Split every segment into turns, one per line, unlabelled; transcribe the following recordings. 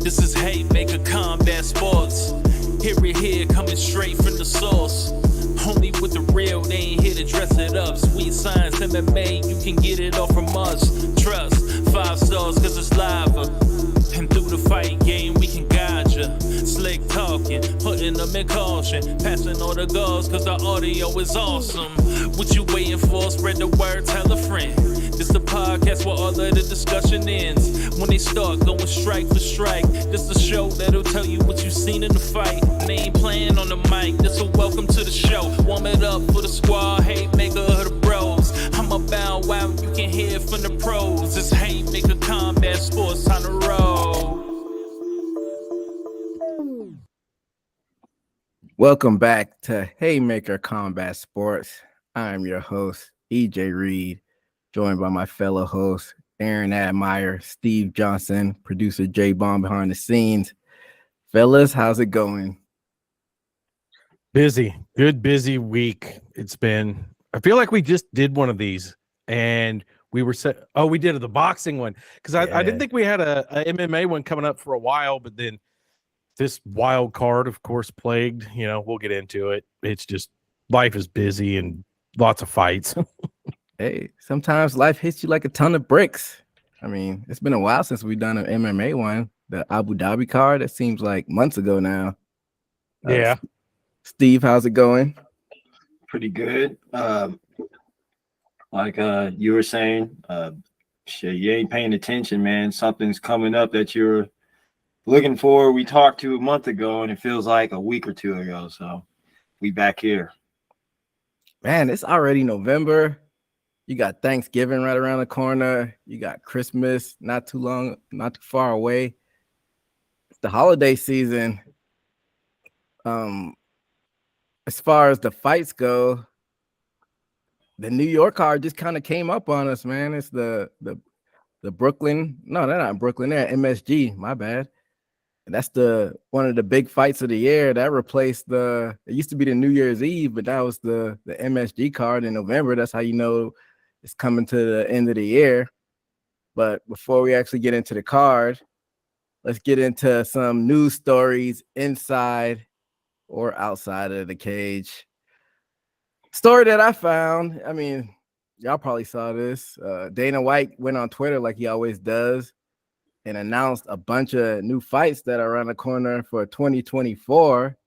This is Haymaker Combat Sports. Hear it here, coming straight from the source. Only with the real, they ain't here to dress it up. Sweet science, MMA, you can get it all from us. Trust, 5 stars cause it's live. And through the fight game, we can guide ya. Slick talking, putting them in caution. Passing all the goals cause the audio is awesome. What you waiting for? Spread the word, tell a friend. This the podcast where all of the discussion ends. When they start going strike for strike, this the show that'll tell you what you seen in the fight. They ain't playing on the mic, this a welcome to the show. Warm it up for the squad, Haymaker of the bros. I'm a bow wow, you can hear it from the pros. It's Haymaker Combat Sports on the road.
Welcome back to Haymaker Combat Sports. I'm your host, EJ Reed, joined by my fellow hosts, Aaron Admire, Steve Johnson, producer J Bomb behind the scenes. Fellas, how's it going?
Busy, good busy week. It's been, I feel like we just did one of these and we were set. Oh, we did the boxing one because I didn't think we had a MMA one coming up for a while, but then this wild card, of course, plagued. You know, we'll get into it. It's just life is busy and lots of fights.
Hey, sometimes life hits you like a ton of bricks. I mean, it's been a while since we've done an MMA one. The Abu Dhabi card, it seems like months ago now.
Yeah.
Steve, how's it going?
Pretty good. Like you were saying, shit, you ain't paying attention, man. Something's coming up that you're looking for. We talked to a month ago, and it feels like a week or two ago. So we back here.
Man, it's already November. You got Thanksgiving right around the corner. You got Christmas not too far away. It's the holiday season. As far as the fights go, the New York card just kind of came up on us, man. It's the Brooklyn. No, they're not Brooklyn. They're MSG. My bad. And that's one of the big fights of the year. That replaced it used to be the New Year's Eve, but that was the MSG card in November. That's how you know it's coming to the end of the year. But before we actually get into the card, let's get into some news stories inside or outside of the cage. Story that I found, I mean, y'all probably saw this. Dana White went on Twitter like he always does and announced a bunch of new fights that are around the corner for 2024.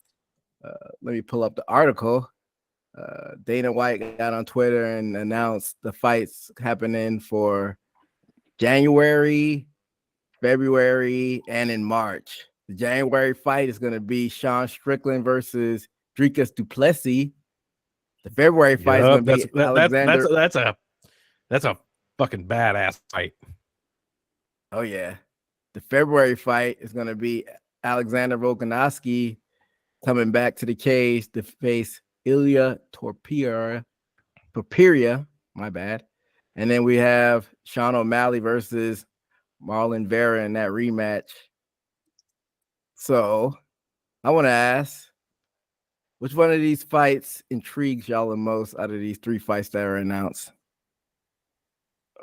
Let me pull up the article. Dana White got on Twitter and announced the fights happening for January, February, and in March. The January fight is going to be Sean Strickland versus Dricus du Plessis. The February fight is going to be Alexander.
That's a fucking badass fight.
Oh yeah. The February fight is going to be Alexander Volkanovski coming back to the cage to face Ilya Topuria, my bad. And then we have Sean O'Malley versus Marlon Vera in that rematch. So I want to ask, which one of these fights intrigues y'all the most out of these 3 fights that are announced?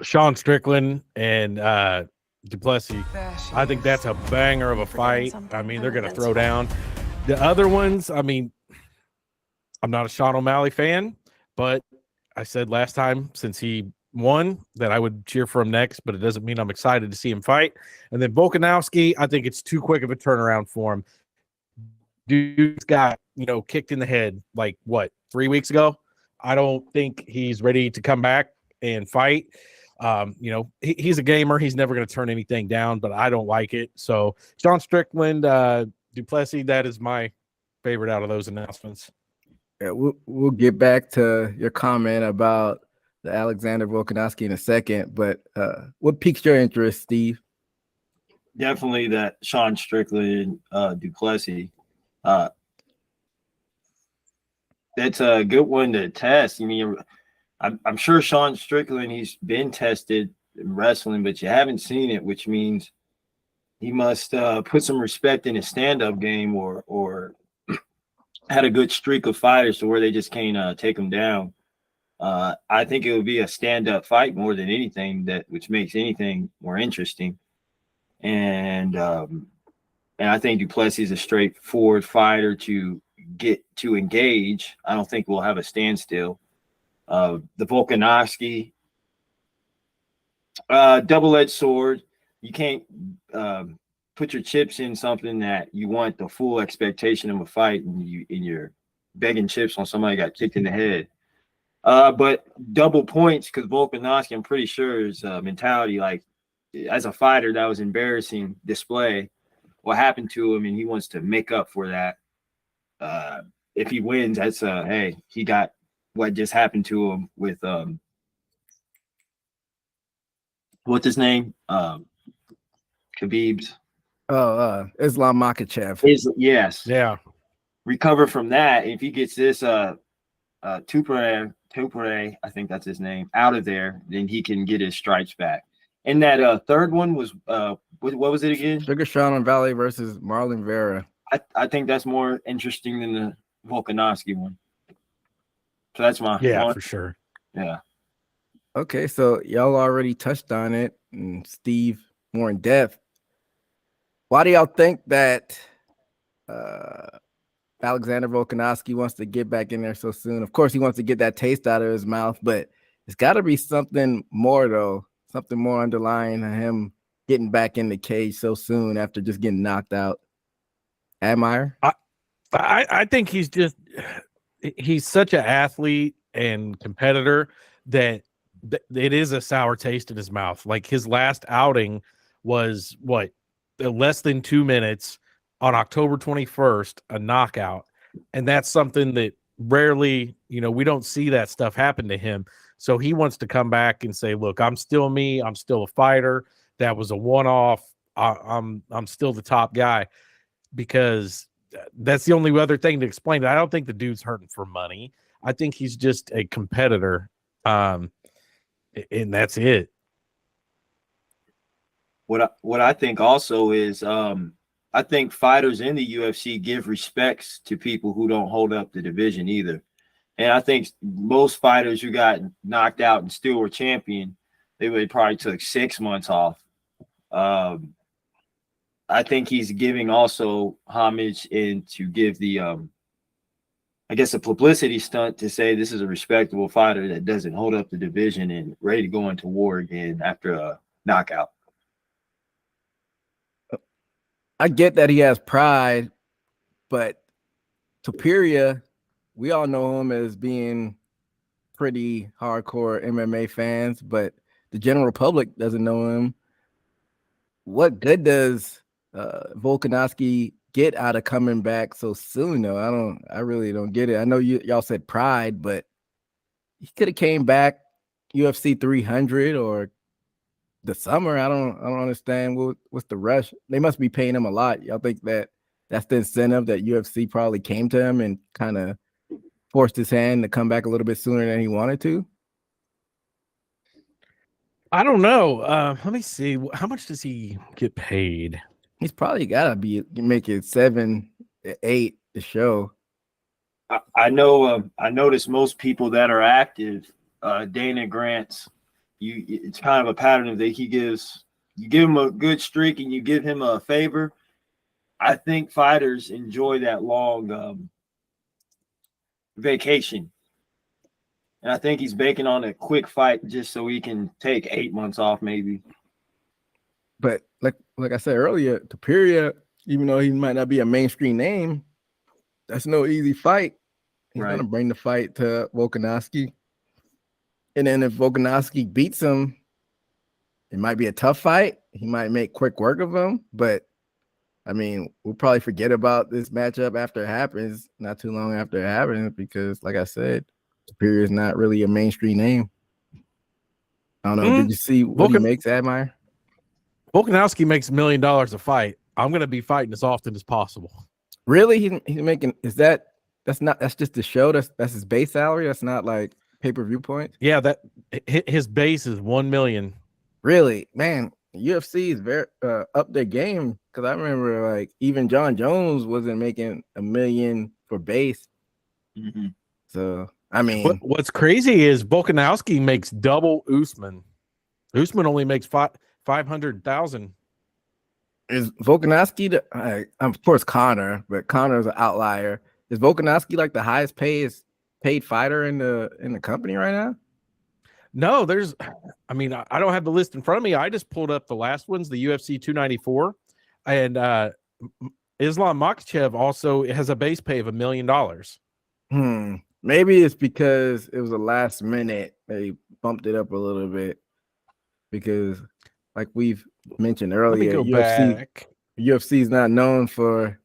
Sean Strickland and du Plessis. I think that's a banger of a fight. I mean, they're going to throw down. The other ones, I mean, I'm not a Sean O'Malley fan, but I said last time since he won that I would cheer for him next, but it doesn't mean I'm excited to see him fight. And then Volkanovski, I think it's too quick of a turnaround for him. Dude's got, kicked in the head like 3 weeks ago. I don't think he's ready to come back and fight. He's a gamer. He's never going to turn anything down, but I don't like it. So Sean Strickland, du Plessis, that is my favorite out of those announcements.
Yeah, we'll get back to your comment about the Alexander Volkanovski in a second, but what piques your interest, Steve?
Definitely that Sean Strickland, du Plessis. That's a good one to test. I mean, I'm sure Sean Strickland, he's been tested in wrestling, but you haven't seen it, which means he must put some respect in his stand-up game or had a good streak of fighters to where they just can't take him down. I think it would be a stand-up fight more than anything, which makes anything more interesting. And And I think Duplessis is a straightforward fighter to get to engage. I don't think we'll have a standstill. The Volkanovski, double-edged sword. You can't put your chips in something that you want the full expectation of a fight, and you're begging chips on somebody got kicked in the head. But double points, because Volkanovski, I'm pretty sure, is mentality like, as a fighter, that was embarrassing display what happened to him, and he wants to make up for that. If he wins, that's hey, he got what just happened to him with what's his name? Khabib's.
Islam Makhachev.
Yes.
Yeah.
Recover from that. If he gets this Tupere, I think that's his name, out of there, then he can get his stripes back. And that third one was what was it again?
Sugar Sean Valley versus Marlon Vera.
I think that's more interesting than the Volkanovski one. So that's my
one. For sure.
Yeah.
Okay, so y'all already touched on it, and Steve more in depth. Why do y'all think that Alexander Volkanovski wants to get back in there so soon? Of course, he wants to get that taste out of his mouth, but it's got to be something more, though. Something more underlying him getting back in the cage so soon after just getting knocked out. Admire?
I think he's such an athlete and competitor that it is a sour taste in his mouth. Like his last outing was less than 2 minutes on October 21st, a knockout. And that's something that rarely, we don't see that stuff happen to him. So he wants to come back and say, look, I'm still me. I'm still a fighter. That was a one-off. I'm still the top guy, because that's the only other thing to explain it. I don't think the dude's hurting for money. I think he's just a competitor. And that's it.
What I think also is I think fighters in the UFC give respects to people who don't hold up the division either. And I think most fighters who got knocked out and still were champion, they would probably took 6 months off. I think he's giving also homage and to give the I guess a publicity stunt to say this is a respectable fighter that doesn't hold up the division and ready to go into war again after a knockout.
I get that he has pride, but Topuria, we all know him as being pretty hardcore MMA fans, but the general public doesn't know him. What good does Volkanovski get out of coming back so soon, though? I really don't get it. I know y'all said pride, but he could have came back UFC 300 or the summer. I don't understand what's the rush. They must be paying him a lot. Y'all think that's the incentive that UFC probably came to him and kind of forced his hand to come back a little bit sooner than he wanted to?
I don't know. Let me see. How much does he get paid?
He's probably got to be making 7, 8 to show.
I know. I notice most people that are active, Dana grants. It's kind of a pattern of that you give him a good streak and you give him a favor. I think fighters enjoy that long vacation. And I think he's banking on a quick fight just so he can take 8 months off, maybe.
But like I said earlier, Topuria, even though he might not be a mainstream name, that's no easy fight. He's going to bring the fight to Volkanovski. And then if Volkanovski beats him, it might be a tough fight. He might make quick work of him. But, I mean, we'll probably forget about this matchup after it happens, not too long after it happens, because, like I said, Superior is not really a mainstream name. I don't know. Did you see what he makes, Admire?
Volkanovski makes $1 million a fight. I'm going to be fighting as often as possible.
Really? He's making, that's just the show? That's his base salary? That's not like pay-per-view points?
Yeah, that his base is 1 million.
Really? Man, UFC is very up their game, because I remember like even John Jones wasn't making $1 million for base.
Mm-hmm.
So I mean,
what's crazy is Volkanovski makes double Usman. Usman only makes 500,000.
Is Volkanovski of course Connor, but Connor's an outlier. Is Volkanovski like the highest paid fighter in the company right now?
No, I don't have the list in front of me. I just pulled up the last ones, the UFC 294, and Islam Makhachev also has a base pay of $1 million.
Maybe it's because it was a last minute. They bumped it up a little bit because, like we've mentioned earlier, UFC is not known for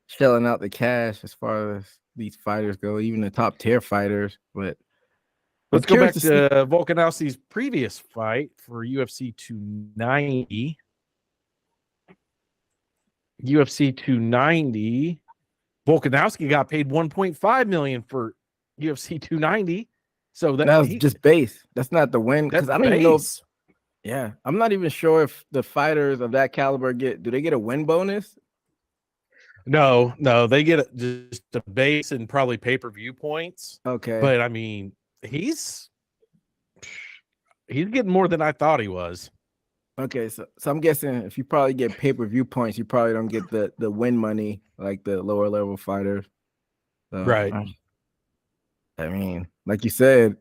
shelling out the cash as far as these fighters go, even the top tier fighters. But
let's go back to Volkanovski's previous fight for UFC 290. UFC 290. Volkanovski got paid $1.5 million for UFC 290. So
that was just base. That's not the win. Because I don't even know. Yeah, I'm not even sure if the fighters of that caliber do they get a win bonus?
No, they get just a base and probably pay-per-view points.
Okay.
But I mean, he's getting more than I thought he was.
Okay, so I'm guessing if you probably get pay-per-view points, you probably don't get the win money like the lower level fighters. So,
right.
I mean, like you said,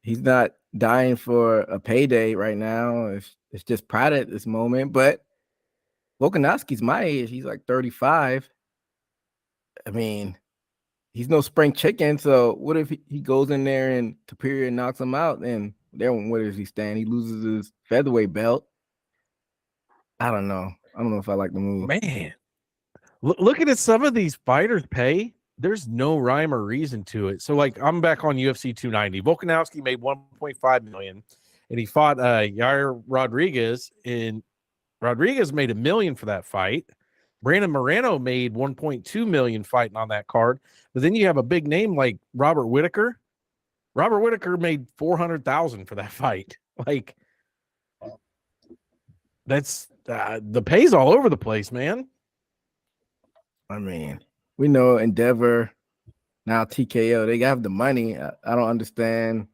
he's not dying for a payday right now. It's just pride at this moment. But Volkanovski's my age. He's like 35. I mean, he's no spring chicken. So what if he goes in there and Tapiri knocks him out? And then where does he stand? He loses his featherweight belt. I don't know. I don't know if I like the move.
Man, looking at some of these fighters' pay, there's no rhyme or reason to it. So, like, I'm back on UFC 290. Volkanovski made $1.5 million, and he fought Yair Rodriguez, and Rodriguez made $1 million for that fight. Brandon Moreno made $1.2 million fighting on that card. But then you have a big name like Robert Whitaker. Robert Whitaker made $400,000 for that fight. Like, that's the pay's all over the place, man.
I mean, we know Endeavor, now TKO, they have the money. I don't understand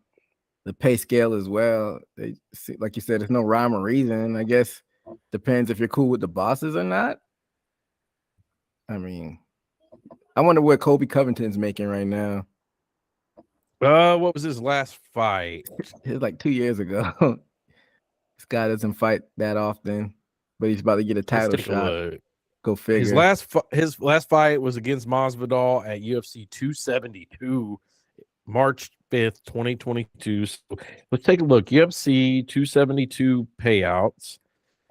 the pay scale as well. They, like you said, there's no rhyme or reason. I guess depends if you're cool with the bosses or not. I mean, I wonder what Colby Covington's making right now.
What was his last fight?
It was like 2 years ago. This guy doesn't fight that often, but he's about to get a title shot. Go figure.
His last fight was against Masvidal at UFC 272, March 5th, 2022. So let's take a look. UFC 272 payouts,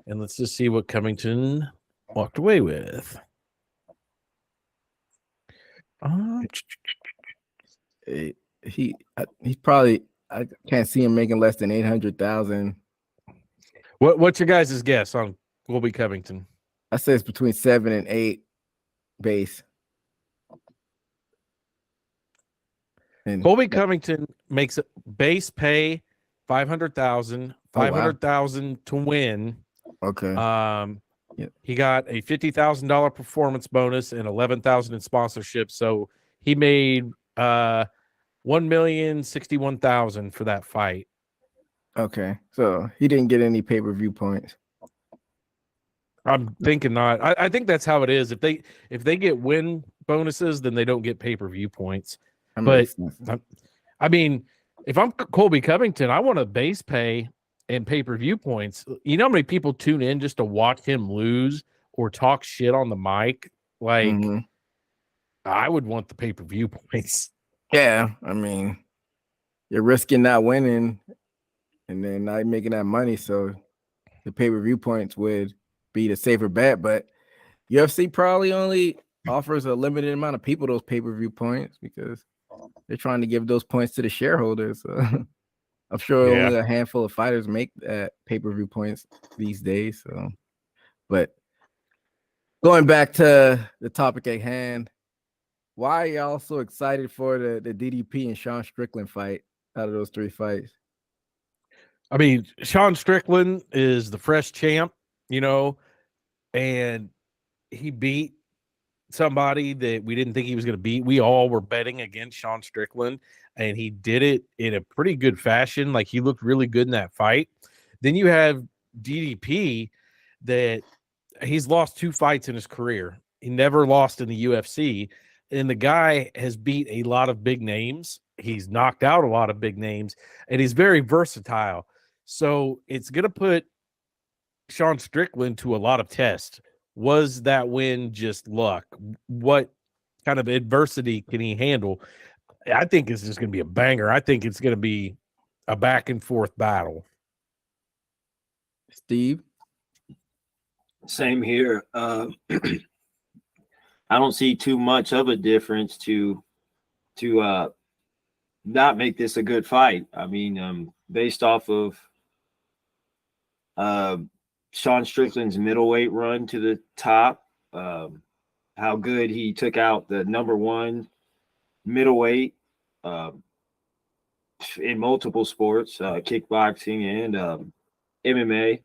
and let's just see what Covington walked away with.
He's probably, I can't see him making less than 800,000.
What's your guys' guess on Colby Covington?
I say it's between 7 and 8 base. And
Colby Covington makes a base pay $500,000, $500,000 to win.
Okay.
He got a $50,000 performance bonus and $11,000 in sponsorship. So he made $1,061,000 for that fight.
Okay, so he didn't get any pay-per-view points.
I'm thinking not. I think that's how it is. If they get win bonuses, then they don't get pay-per-view points. But I mean, if I'm Colby Covington, I want a base pay and pay-per-view points. You know how many people tune in just to watch him lose or talk shit on the mic? Like, I would want the pay-per-view points.
Yeah, I mean, you're risking not winning and then not making that money, so the pay-per-view points would be the safer bet. But UFC probably only offers a limited amount of people those pay-per-view points because they're trying to give those points to the shareholders. So I'm sure only a handful of fighters make that pay-per-view points these days. So, but going back to the topic at hand, why are y'all so excited for the DDP and Sean Strickland fight out of those 3 fights?
I mean, Sean Strickland is the fresh champ, you know, and he beat somebody that we didn't think he was going to beat. We all were betting against Sean Strickland, and he did it in a pretty good fashion. Like, he looked really good in that fight. Then you have DDP that he's lost 2 fights in his career. He never lost in the UFC. And the guy has beat a lot of big names. He's knocked out a lot of big names, and he's very versatile. So it's going to put Sean Strickland to a lot of tests. Was that win just luck? What kind of adversity can he handle? I think it's just going to be a banger. I think it's going to be a back and forth battle.
Steve?
Same here. I don't see too much of a difference to not make this a good fight. I mean, based off of Sean Strickland's middleweight run to the top, how good he took out the number 1 middleweight in multiple sports, kickboxing and MMA,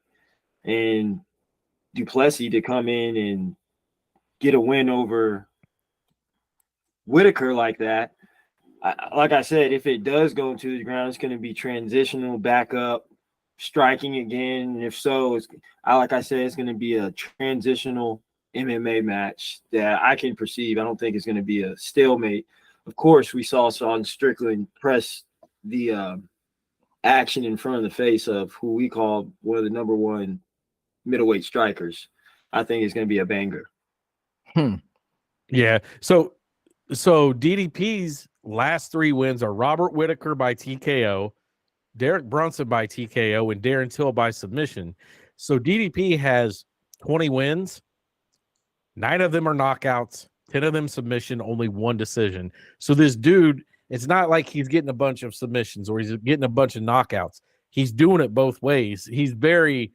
and Duplessis to come in and get a win over Whitaker like that. Like I said, if it does go into the ground, it's going to be transitional, backup, striking again. And if so, like I said, it's going to be a transitional MMA match that I can perceive. I don't think it's going to be a stalemate. Of course, we saw Sean Strickland press the action in front of the face of who we call one of the number 1 middleweight strikers. I think it's going to be a banger.
Yeah. So DDP's last 3 wins are Robert Whitaker by TKO, Derek Brunson by TKO, and Darren Till by submission. So DDP has 20 wins. 9 of them are knockouts, 10 of them submission, only 1 decision. So this dude, it's not like he's getting a bunch of submissions or he's getting a bunch of knockouts. He's doing it both ways. He's very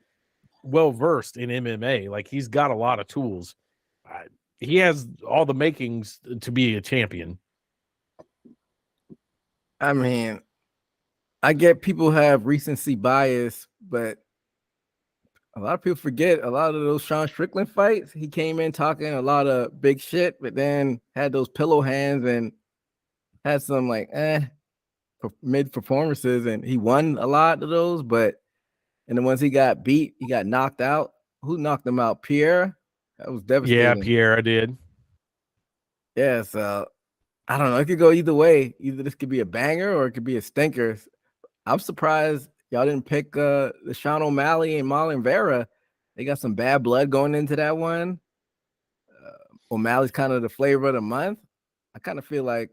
well versed in MMA. Like, he's got a lot of tools. He has all the makings to be a champion.
I mean, I get people have recency bias, but a lot of people forget a lot of those Sean Strickland fights. He came in talking a lot of big shit, but then had those pillow hands and had some like mid performances, and he won a lot of those. But and the ones he got beat, he got knocked out. Who knocked him out? Pierre. That was devastating.
Yeah, Pierre, I did.
Yeah, so I don't know. It could go either way. Either this could be a banger or it could be a stinker. I'm surprised y'all didn't pick the Sean O'Malley and Marlon Vera. They got some bad blood going into that one. O'Malley's kind of the flavor of the month. I kind of feel like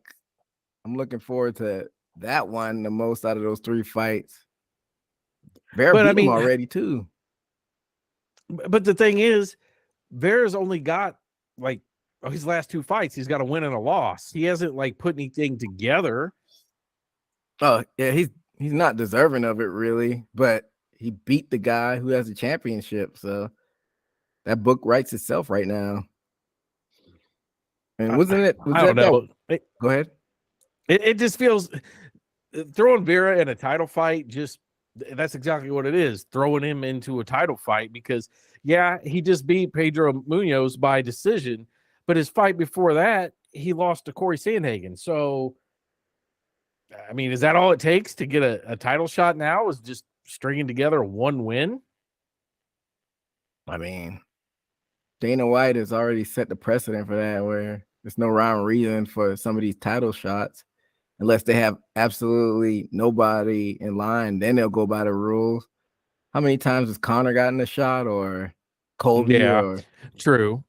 I'm looking forward to that one the most out of those 3 fights. Vera beat him already too.
But the thing is, Vera's only got like his last 2 fights. He's got a win and a loss. He hasn't like put anything together.
Oh yeah, he's not deserving of it really, but he beat the guy who has the championship. So that book writes itself right now. And wasn't it?
I don't know.
Go ahead.
It just feels throwing Vera in a title fight. That's exactly what it is. Throwing him into a title fight because he just beat Pedro Munoz by decision, but his fight before that he lost to Corey Sandhagen. So, I mean, is that all it takes to get a title shot now? Is just stringing together 1 win?
I mean, Dana White has already set the precedent for that, where there's no rhyme or reason for some of these title shots unless they have absolutely nobody in line. Then they'll go by the rules. How many times has Conor gotten a shot or Colby?
Yeah, true.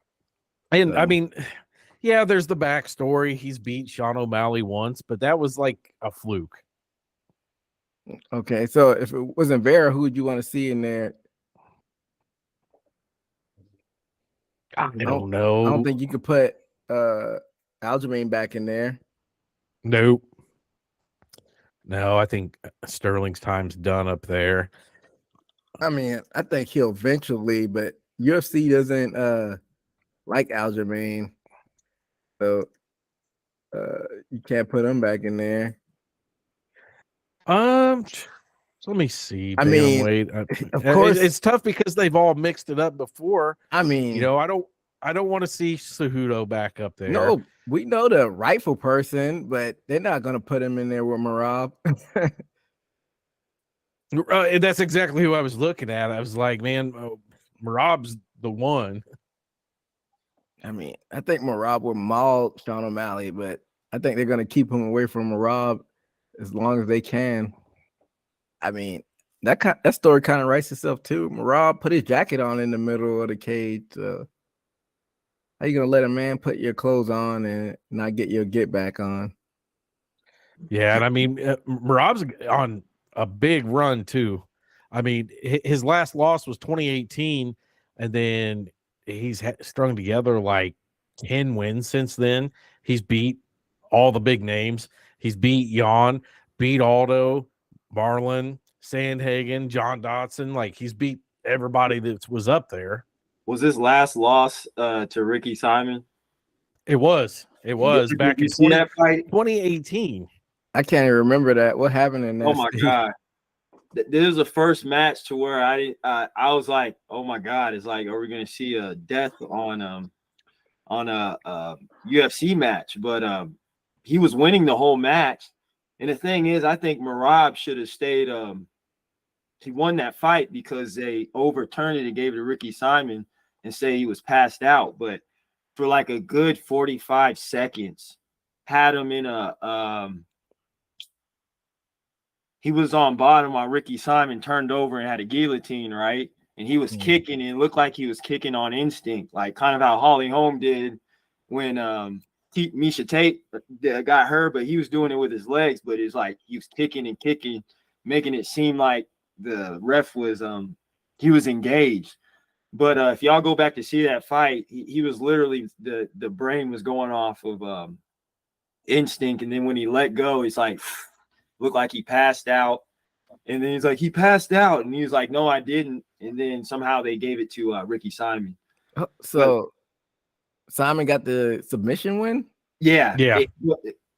And I mean, yeah, there's the backstory. He's beat Sean O'Malley once, but that was like a fluke.
Okay, so if it wasn't Vera, who would you want to see in there?
I don't know.
I don't think you could put Aljamain back in there.
Nope. No, I think Sterling's time's done up there.
I mean, I think he'll eventually, but UFC doesn't like Aljamain. So you can't put him back in there.
So let me see.
I mean,
wait.
Of course,
it's tough because they've all mixed it up before.
I mean,
I don't want to see Cejudo back up there.
No, we know the rightful person, but they're not going to put him in there with Marab.
That's exactly who I was looking at. I was like, man, Marab's the one.
I mean, I think Marab will maul Sean O'Malley, but I think they're going to keep him away from Marab as long as they can. I mean, that story kind of writes itself too. Marab put his jacket on in the middle of the cage. How you going to let a man put your clothes on and not get your get back on?
Yeah, and I mean, Marab's on a big run too. I mean, his last loss was 2018, and then he's strung together like 10 wins since then. He's beat all the big names. He's beat Jan, beat Aldo, Marlon, Sandhagen, John Dodson. Like, he's beat everybody that was up there.
Was his last loss to Ricky Simon?
It was back in 2018.
I can't even remember that. What happened in that?
Oh my God. This was the first match to where I was like, oh my God, it's like, are we going to see a death on a UFC match? But he was winning the whole match. And the thing is, I think Marab should have stayed. He won that fight because they overturned it and gave it to Ricky Simon and say he was passed out. But for like a good 45 seconds, had him in a he was on bottom while Ricky Simon turned over and had a guillotine, right? And he was kicking, and it looked like he was kicking on instinct, like kind of how Holly Holm did when Misha Tate got her, but he was doing it with his legs. But it's like he was kicking and kicking, making it seem like the ref was he was engaged. But if y'all go back to see that fight, he was literally the brain was going off of instinct, and then when he let go, it's like looked like he passed out. And then he's like, he passed out. And he was like, no, I didn't. And then somehow they gave it to Ricky Simon.
So Simon got the submission win?
Yeah.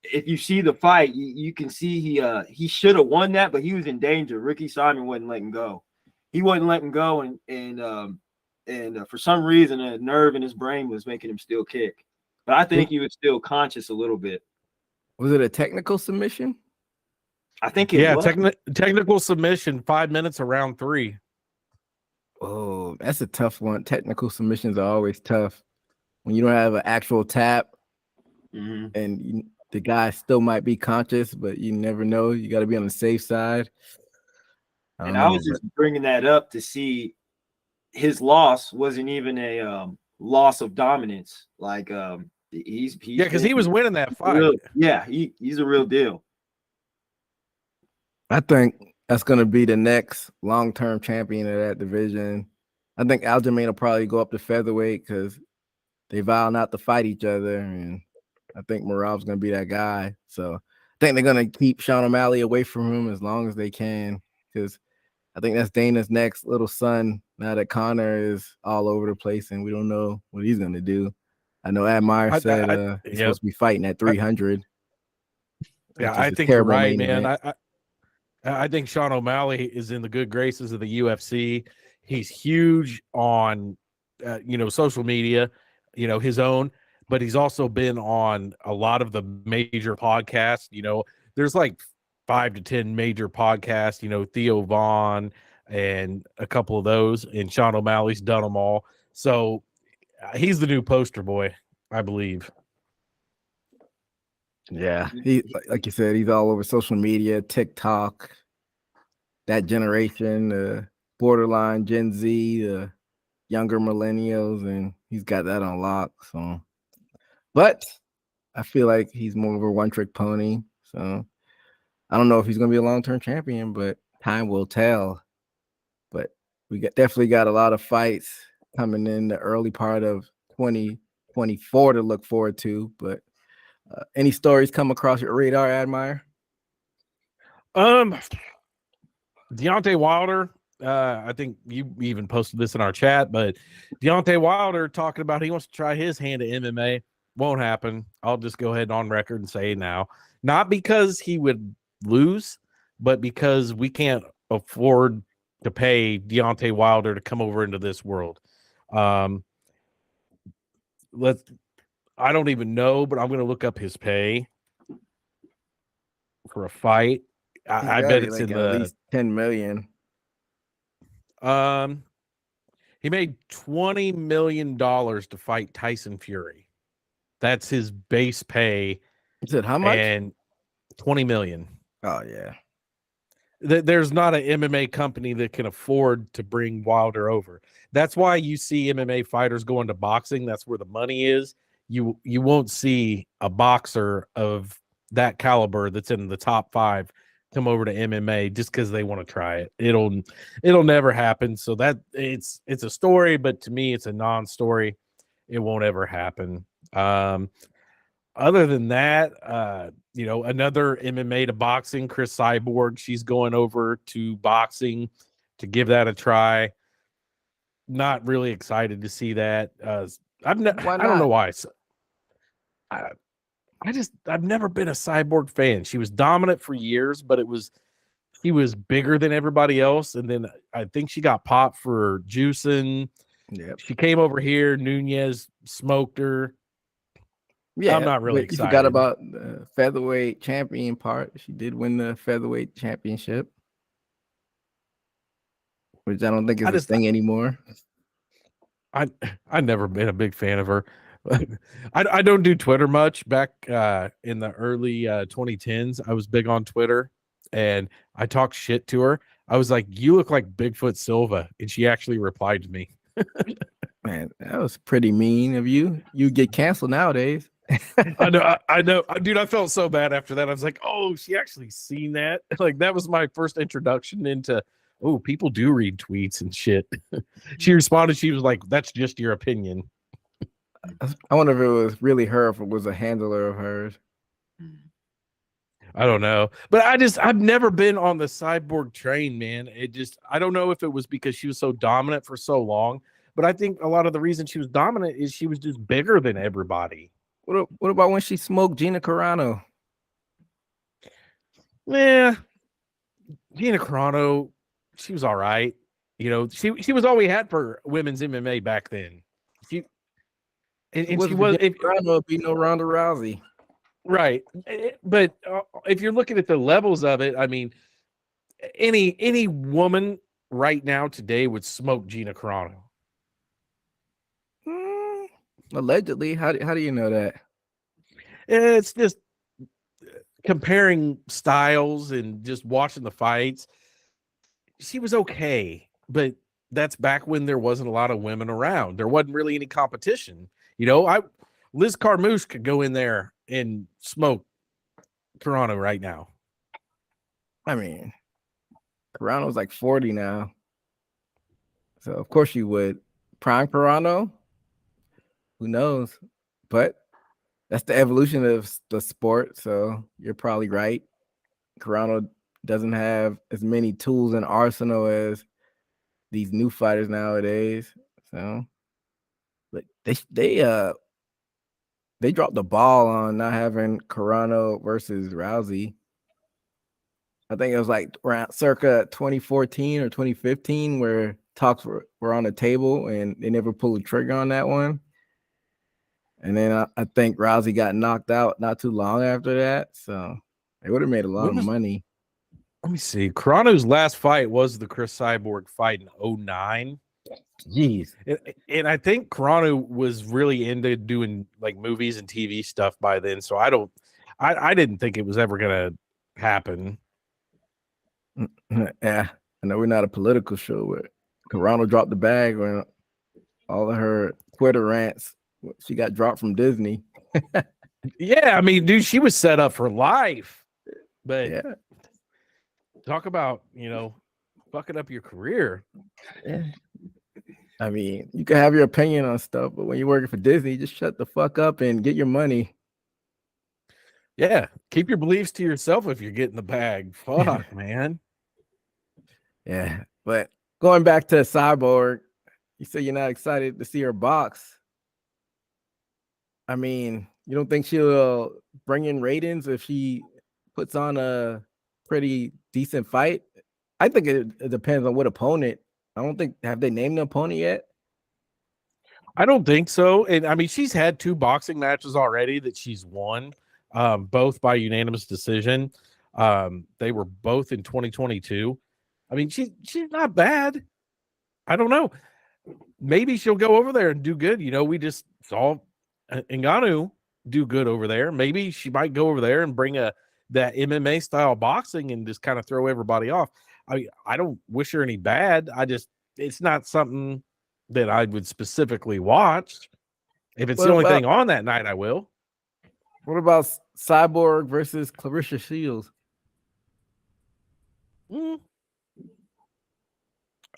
If you see the fight, you can see he should have won that, but he was in danger. Ricky Simon wasn't letting go. He wasn't letting go. And for some reason, a nerve in his brain was making him still kick. But I think he was still conscious a little bit.
Was it a technical submission?
I think it was.
Technical submission, 5 minutes of round 3.
Oh, that's a tough one. Technical submissions are always tough when you don't have an actual tap, and the guy still might be conscious, but you never know. You got to be on the safe side.
I was just bringing that up to see his loss wasn't even a loss of dominance. Like he's
because he was winning that fight.
He's a real deal.
I think that's going to be the next long-term champion of that division. I think Aljamain will probably go up to featherweight because they vow not to fight each other, and I think Marab's going to be that guy. So I think they're going to keep Sean O'Malley away from him as long as they can, because I think that's Dana's next little son now that Conor is all over the place and we don't know what he's going to do. I know Admire said he's supposed to be fighting at 300.
Yeah, I think you're right, man. I think Sean O'Malley is in the good graces of the UFC. He's huge on, social media, his own, but he's also been on a lot of the major podcasts. There's like 5 to 10 major podcasts, Theo Vaughn and a couple of those, and Sean O'Malley's done them all. So he's the new poster boy, I believe.
Yeah, he, like you said, he's all over social media, TikTok, that generation, borderline Gen Z, the younger millennials, and he's got that on lock. So, but I feel like he's more of a one-trick pony. So I don't know if he's going to be a long-term champion, but time will tell. But we definitely got a lot of fights coming in the early part of 2024 to look forward to. But any stories come across your radar, Admire?
Deontay Wilder, I think you even posted this in our chat, but Deontay Wilder talking about he wants to try his hand at MMA. Won't happen. I'll just go ahead on record and say now. Not because he would lose, but because we can't afford to pay Deontay Wilder to come over into this world. I don't even know, but I'm going to look up his pay for a fight. I bet it's in
at least 10 million.
He made $20 million to fight Tyson Fury. That's his base pay.
You said how much?
And $20 million.
Oh yeah.
There's not an MMA company that can afford to bring Wilder over. That's why you see MMA fighters go into boxing. That's where the money is. You won't see a boxer of that caliber that's in the top 5 come over to MMA just because they want to try it. It'll never happen. So that it's a story, but to me, it's a non-story. It won't ever happen. Other than that, another MMA to boxing, Chris Cyborg, she's going over to boxing to give that a try. Not really excited to see that. I don't know why. I've never been a Cyborg fan. She was dominant for years, but he was bigger than everybody else. And then I think she got popped for juicing.
Yep.
She came over here. Nunez smoked her. Yeah, I'm not really excited.
You forgot about the featherweight champion part. She did win the featherweight championship, which I don't think is a thing anymore.
I've never been a big fan of her. I don't do Twitter much. Back in the early 2010s, I was big on Twitter, and I talked shit to her. I was like, "You look like Bigfoot Silva," and she actually replied to me.
Man, that was pretty mean of you. You get canceled nowadays.
I know, dude. I felt so bad after that. I was like, "Oh, she actually seen that." Like that was my first introduction into. Oh, people do read tweets and shit. She responded. She was like, "That's just your opinion."
I wonder if it was really her, if it was a handler of hers.
I don't know, but I've never been on the Cyborg train, man. I don't know if it was because she was so dominant for so long, but I think a lot of the reason she was dominant is she was just bigger than everybody.
What about when she smoked Gina Carano?
Yeah, Gina Carano, she was all right. She was all we had for women's MMA back then. She was. If
Carano would be no Ronda Rousey,
right? But if you're looking at the levels of it, I mean, any woman right now today would smoke Gina Carano.
Allegedly. How do you know that?
It's just comparing styles and just watching the fights. She was okay, but that's back when there wasn't a lot of women around. There wasn't really any competition. Liz Carmouche could go in there and smoke Carano right now.
I mean, Carano's like 40 now. So of course you would. Prime Carano? Who knows? But that's the evolution of the sport. So you're probably right. Carano doesn't have as many tools in arsenal as these new fighters nowadays. So but they dropped the ball on not having Carano versus Rousey. I think it was like around circa 2014 or 2015 where talks were on the table and they never pulled the trigger on that one. And then I think Rousey got knocked out not too long after that. So they would have made a lot of money.
Let me see. Carano's last fight was the Chris Cyborg fight in 2009.
Jeez.
And I think Carano was really into doing like movies and TV stuff by then. So I didn't think it was ever going to happen.
Yeah. I know we're not a political show, but Carano dropped the bag when all of her Twitter rants, she got dropped from Disney.
Yeah. I mean, dude, she was set up for life. But
yeah.
Talk about, fucking up your career.
Yeah. I mean, you can have your opinion on stuff, but when you're working for Disney, just shut the fuck up and get your money.
Yeah. Keep your beliefs to yourself if you're getting the bag. Fuck, man.
Yeah. But going back to Cyborg, you say you're not excited to see her box. I mean, you don't think she'll bring in ratings if she puts on a pretty decent fight? I think it depends on what opponent. I don't think, have they named the opponent yet?
I don't think so. And I mean, she's had 2 boxing matches already that she's won, both by unanimous decision. They were both in 2022. I mean, she's not bad. I don't know. maybe she'll go over there and do good. We just saw Ngannou do good over there. Maybe she might go over there and bring that MMA style boxing and just kind of throw everybody off. I don't wish her any bad. It's not something that I would specifically watch. If it's the only thing on that night, I will.
What about Cyborg versus Clarissa Shields?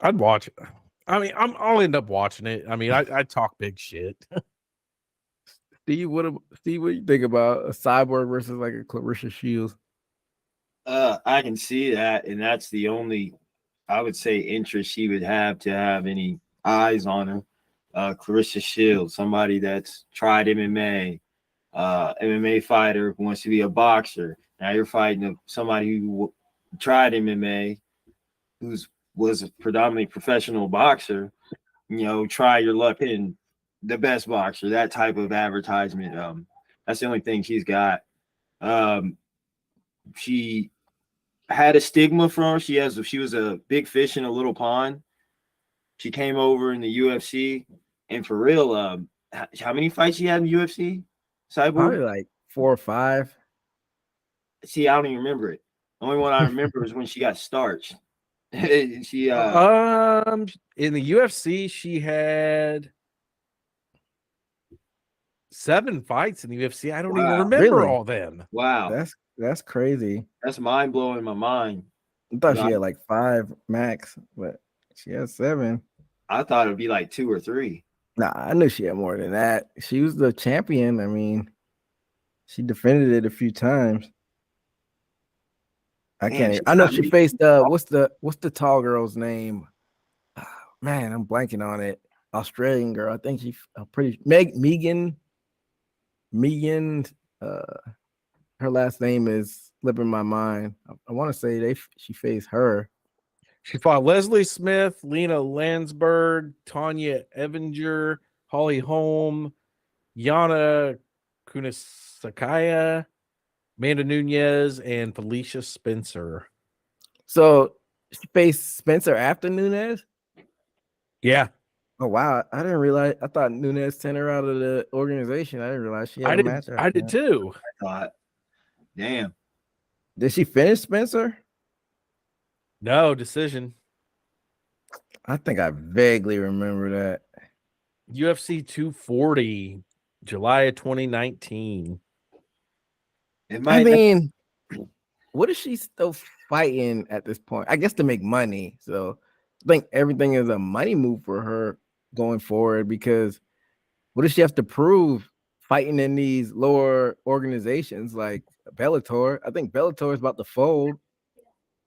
I'd watch it. I'll end up watching it. I talk big shit.
Steve, what do you think about a Cyborg versus like a Clarissa Shields?
I can see that, and that's the only, I would say, interest she would have to have any eyes on her. Clarissa Shields, somebody that's tried MMA, MMA fighter who wants to be a boxer. Now you're fighting somebody who tried MMA, was a predominantly professional boxer. Try your luck in the best boxer. That type of advertisement. That's the only thing she's got. She had a stigma from her. She was a big fish in a little pond. She came over in the UFC, and for real, how many fights she had in the UFC? Cyborg?
Probably like 4 or 5.
See, I don't even remember it. The only one I remember is when she got starched. She
in the UFC, she had 7 fights in the UFC. I don't even remember all them.
Wow,
that's crazy.
That's mind blowing in my mind.
I thought she had like 5 max, but she has 7.
I thought it'd be like 2 or 3.
Nah, I knew she had more than that. She was the champion. She defended it a few times. I know she faced what's the tall girl's name? Man, I'm blanking on it. Australian girl. I think she Megan. Her last name is slipping my mind. I want to say she faced her.
She fought Leslie Smith, Lena Landsberg, Tanya Evinger, Holly Holm, Yana Kunisakaya, Amanda Nunez, and Felicia Spencer.
So she faced Spencer after Nunez?
Yeah.
Oh, wow. I didn't realize. I thought Nunez sent her out of the organization. I didn't realize she had a match.
I did too.
I thought, damn.
Did she finish Spencer?
No, decision.
I think I vaguely remember that.
UFC 240, July of 2019.
What is she still fighting at this point? I guess to make money. So I think everything is a money move for her going forward, because what does she have to prove fighting in these lower organizations like Bellator? I think Bellator is about to fold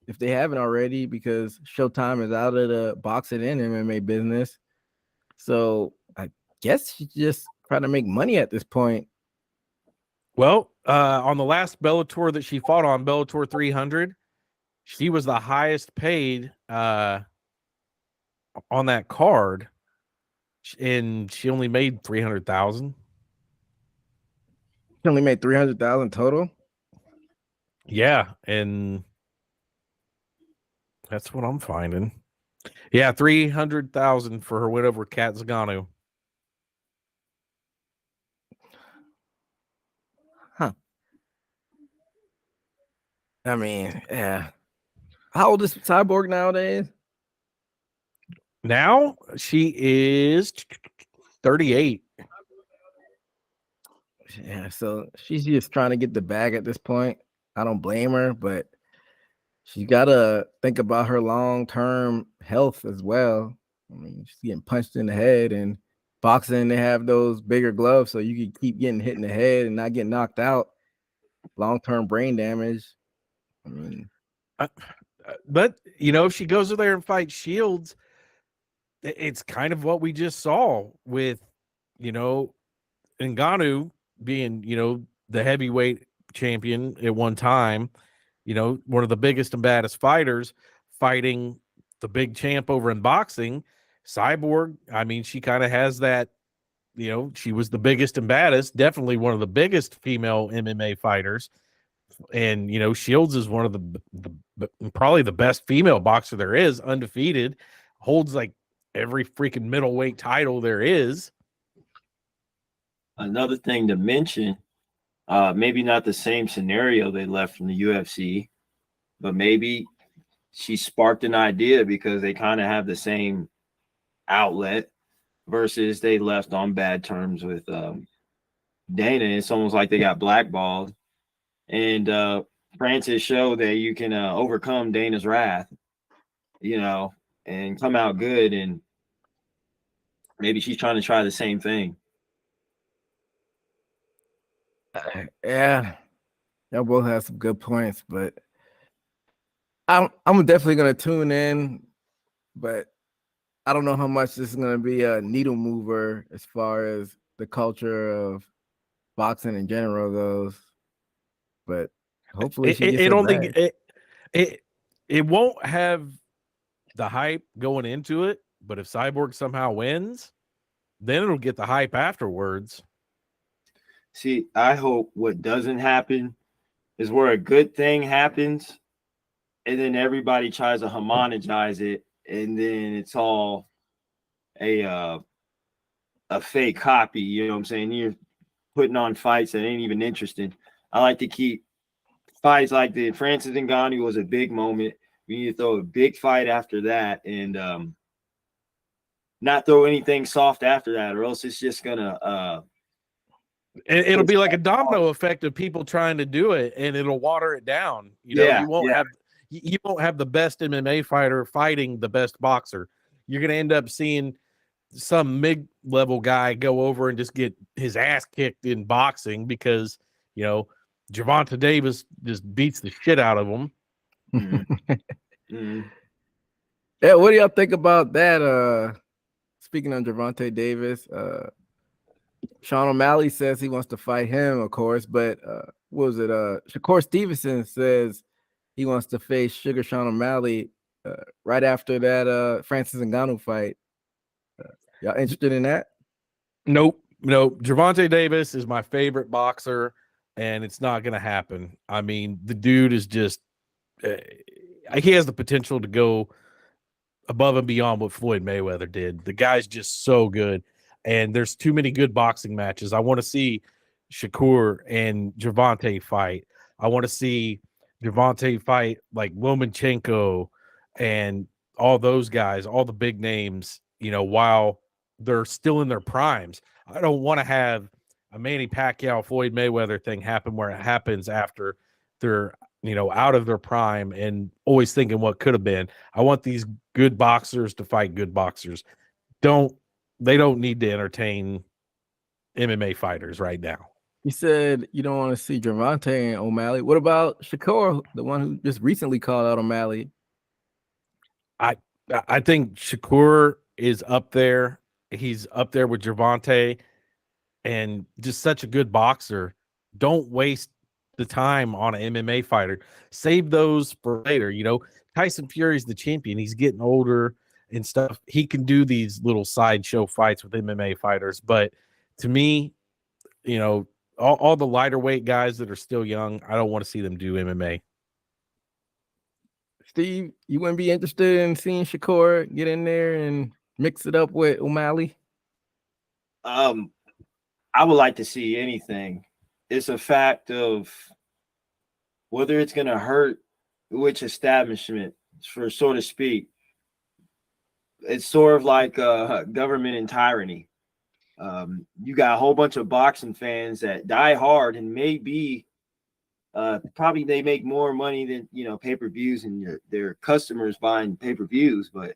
if they haven't already, because Showtime is out of the boxing and MMA business. So I guess she's just trying to make money at this point.
Well, on the last Bellator that she fought on, Bellator 300, she was the highest paid on that card, and she only made $300,000.
She only made $300,000 total.
Yeah, and that's what I'm finding. Yeah, $300,000 for her win over Kat Zagano.
Huh. Yeah. How old is Cyborg nowadays?
Now she is 38.
Yeah, so she's just trying to get the bag at this point. I don't blame her, but she's got to think about her long-term health as well. She's getting punched in the head, and boxing, they have those bigger gloves so you can keep getting hit in the head and not get knocked out. Long-term brain damage.
But, if she goes over there and fights Shields, it's kind of what we just saw with, Ngannou being, the heavyweight champion at one time, one of the biggest and baddest fighters, fighting the big champ over in boxing. Cyborg, she kind of has that, she was the biggest and baddest, definitely one of the biggest female MMA fighters. And, Shields is one of the probably the best female boxer there is, undefeated, holds like every freaking middleweight title there is.
Another thing to mention, maybe not the same scenario they left from the UFC, but maybe she sparked an idea because they kind of have the same outlet versus they left on bad terms with Dana. It's almost like they got blackballed. And Francis showed that you can overcome Dana's wrath, and come out good. And maybe she's trying to try the same thing.
Yeah, y'all both have some good points, but I'm definitely gonna tune in, but I don't know how much this is gonna be a needle mover as far as the culture of boxing in general goes. But hopefully she gets her bag.
It won't have the hype going into it, but if Cyborg somehow wins, then it'll get the hype afterwards.
See, I hope what doesn't happen is where a good thing happens and then everybody tries to homogenize it, and then it's all a fake copy. You know what I'm saying? You're putting on fights that ain't even interesting. I like to keep fights like the Francis Ngannou was a big moment. We need to throw a big fight after that, and not throw anything soft after that, or else it's just gonna
it'll be like a domino effect of people trying to do it, and it'll water it down. You won't have the best MMA fighter fighting the best boxer. You're going to end up seeing some mid-level guy go over and just get his ass kicked in boxing because, Gervonta Davis just beats the shit out of him.
Mm-hmm.
Yeah, what do y'all think about that? Speaking of Gervonta Davis, Sean O'Malley says he wants to fight him, of course, but what was it? Shakur Stevenson says he wants to face Sugar Sean O'Malley right after that Francis Ngannou fight. Y'all interested in that?
Nope. Gervonta Davis is my favorite boxer, and it's not going to happen. I mean, the dude is just he has the potential to go above and beyond what Floyd Mayweather did. The guy's just so good, and there's too many good boxing matches. I want to see Shakur and Gervonta fight. I want to see Gervonta fight like Lomachenko and all those guys, all the big names, while they're still in their primes. I don't want to have a Manny Pacquiao, Floyd Mayweather thing happen where it happens after they're, out of their prime and always thinking what could have been. I want these good boxers to fight good boxers. They don't need to entertain MMA fighters right now.
You said you don't want to see Gervonta and O'Malley. What about Shakur, the one who just recently called out O'Malley?
I think Shakur is up there. He's up there with Gervonta and just such a good boxer. Don't waste the time on an MMA fighter. Save those for later. Tyson Fury's the champion. He's getting older and stuff. He can do these little sideshow fights with MMA fighters. But to me, all the lighter weight guys that are still young, I don't want to see them do MMA.
Steve, you wouldn't be interested in seeing Shakur get in there and mix it up with O'Malley?
I would like to see anything. It's a fact of whether it's going to hurt which establishment, for so to speak. It's sort of like government and tyranny. You got a whole bunch of boxing fans that die hard and maybe probably they make more money than pay-per-views and their customers buying pay-per-views, but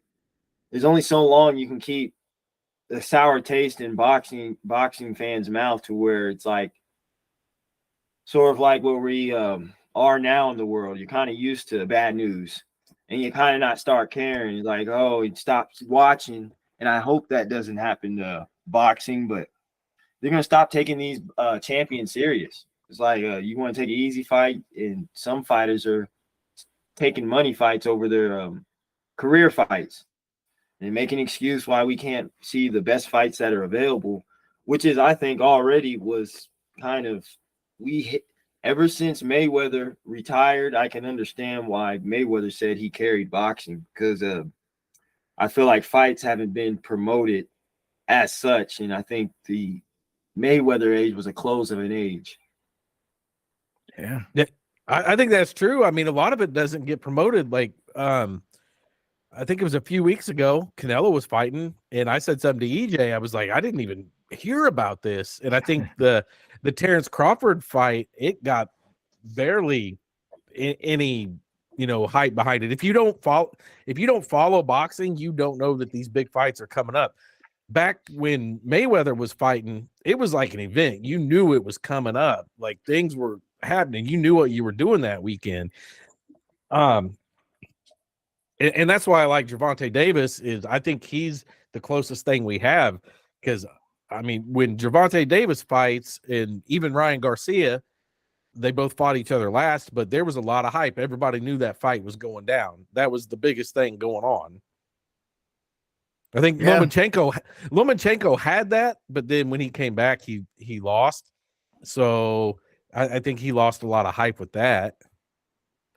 there's only so long you can keep the sour taste in boxing fans' mouth to where it's like sort of like where we are now in the world. You're kind of used to bad news and you kind of not start caring. You're like, oh, it stops watching. And I hope that doesn't happen to boxing, but they're going to stop taking these champions serious. It's like you want to take an easy fight, and some fighters are taking money fights over their career fights and make an excuse why we can't see the best fights that are available, which is, I think, already was kind of ever since Mayweather retired. I can understand why Mayweather said he carried boxing, because I feel like fights haven't been promoted as such, and I think the Mayweather age was a close of an age.
Yeah.
I think that's true. I mean, a lot of it doesn't get promoted. Like, I think it was a few weeks ago, Canelo was fighting, and I said something to EJ. I was like, I didn't even hear about this. And I think the Terrence Crawford fight, it got barely any hype behind it. If you don't follow boxing, you don't know that these big fights are coming up. Back when Mayweather was fighting, it was like an event. You knew it was coming up. Like things were happening. You knew what you were doing that weekend. And that's why I like Gervonta Davis. Is I think he's the closest thing we have, because I mean, when Gervonta Davis fights, and even Ryan Garcia, they both fought each other last, but there was a lot of hype. Everybody knew that fight was going down. That was the biggest thing going on. I think Lomachenko had that, but then when he came back, he lost. So I think he lost a lot of hype with that.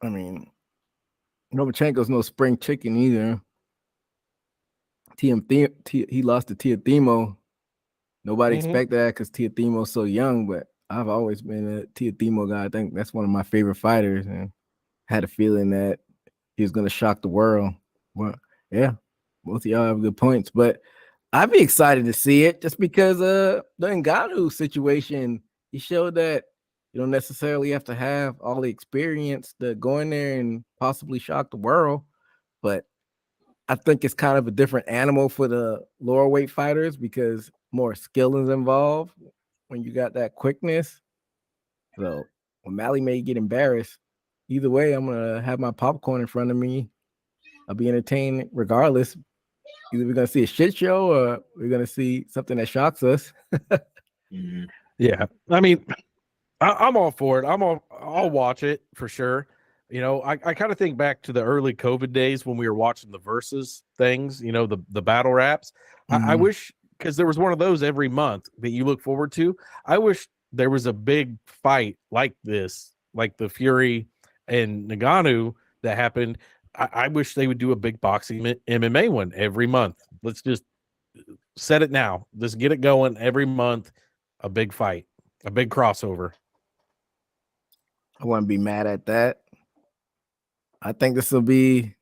I mean, Lomachenko's no spring chicken either. He lost to Teofimo. Nobody expected that because Teofimo's so young, but I've always been a Teofimo guy. I think that's one of my favorite fighters, and had a feeling that he was going to shock the world. Well, yeah, both of y'all have good points, but I'd be excited to see it just because the Ngannou situation. He showed that you don't necessarily have to have all the experience to go in there and possibly shock the world, but I think it's kind of a different animal for the lower weight fighters because more skill is involved when you got that quickness. So O'Malley may get embarrassed. Either way, I'm gonna have my popcorn in front of me. I'll be entertained regardless. Either we're gonna see a shit show or we're gonna see something that shocks us.
Yeah, I mean, I'm all for it. I'll watch it for sure. I kind of think back to the early COVID days when we were watching the versus things. The battle raps. I wish, because there was one of those every month that you look forward to. I wish there was a big fight like this, like the Fury and Ngannou that happened. I wish they would do a big boxing MMA one every month. Let's just set it now. Let's get it going every month. A big fight, a big crossover.
I wouldn't be mad at that. I think this will be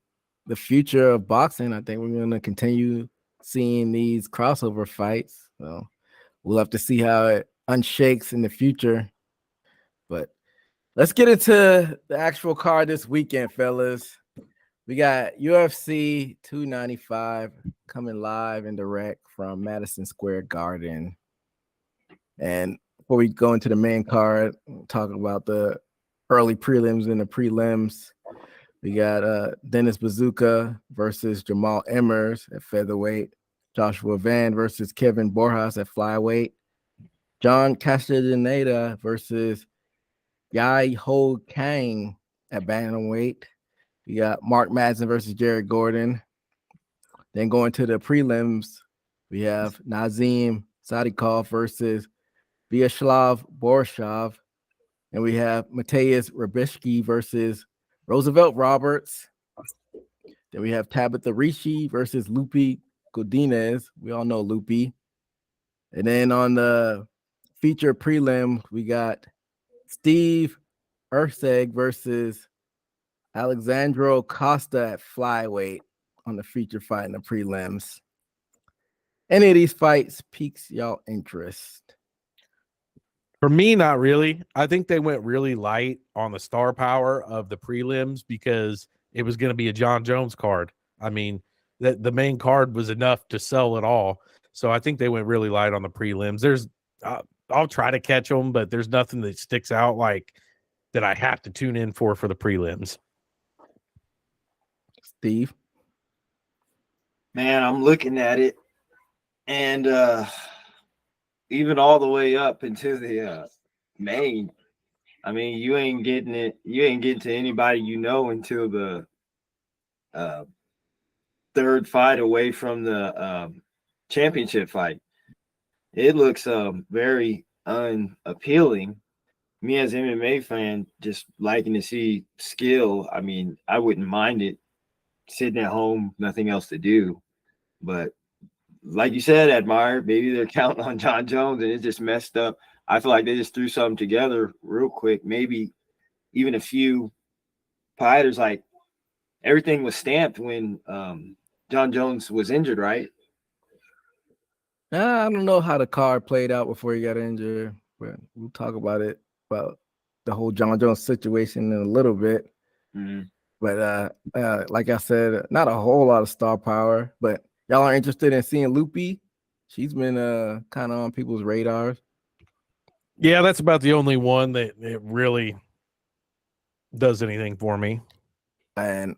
the future of boxing. I think we're going to continue seeing these crossover fights. So we'll have to see how it unshakes in the future. But let's get into the actual card this weekend, fellas. We got UFC 295 coming live and direct from Madison Square Garden. And before we go into the main card, talking about the early prelims and the prelims, we got Dennis Bazooka versus Jamal Emmers at featherweight, Joshua Van versus Kevin Borjas at flyweight, John Castellaneta versus Yai Ho Kang at bantamweight. We got Mark Madsen versus Jared Gordon. Then going to the prelims, we have Nazim Sadikov versus Vyacheslav Borshov. And we have Mateusz Rebishki versus Roosevelt Roberts. Then we have Tabitha Ricci versus Lupi Godinez. We all know Lupi. And then on the feature prelim, we got Steve Erceg versus Alexandro Costa at flyweight on the feature fight in the prelims. Any of these fights piques y'all interest?
For me, not really. I think they went really light on the star power of the prelims because it was going to be a John Jones card. I mean, the main card was enough to sell it all. So I think they went really light on the prelims. I'll try to catch them, but there's nothing that sticks out like that I have to tune in for the prelims.
Steve?
Man, I'm looking at it, and even all the way up into the main, I mean, you ain't getting to anybody until the third fight away from the championship fight. It looks very unappealing. Me as an MMA fan, just liking to see skill. I mean, I wouldn't mind it. Sitting at home, nothing else to do. But like you said, Admire, maybe they're counting on John Jones and it just messed up. I feel like they just threw something together real quick. Maybe even a few fighters, like everything was stamped when John Jones was injured, right?
I don't know how the card played out before he got injured, but we'll talk about the whole John Jones situation in a little bit.
Mm-hmm.
But like I said, not a whole lot of star power, but y'all are interested in seeing Loopy. She's been kind of on people's radars.
Yeah, that's about the only one that it really does anything for me.
And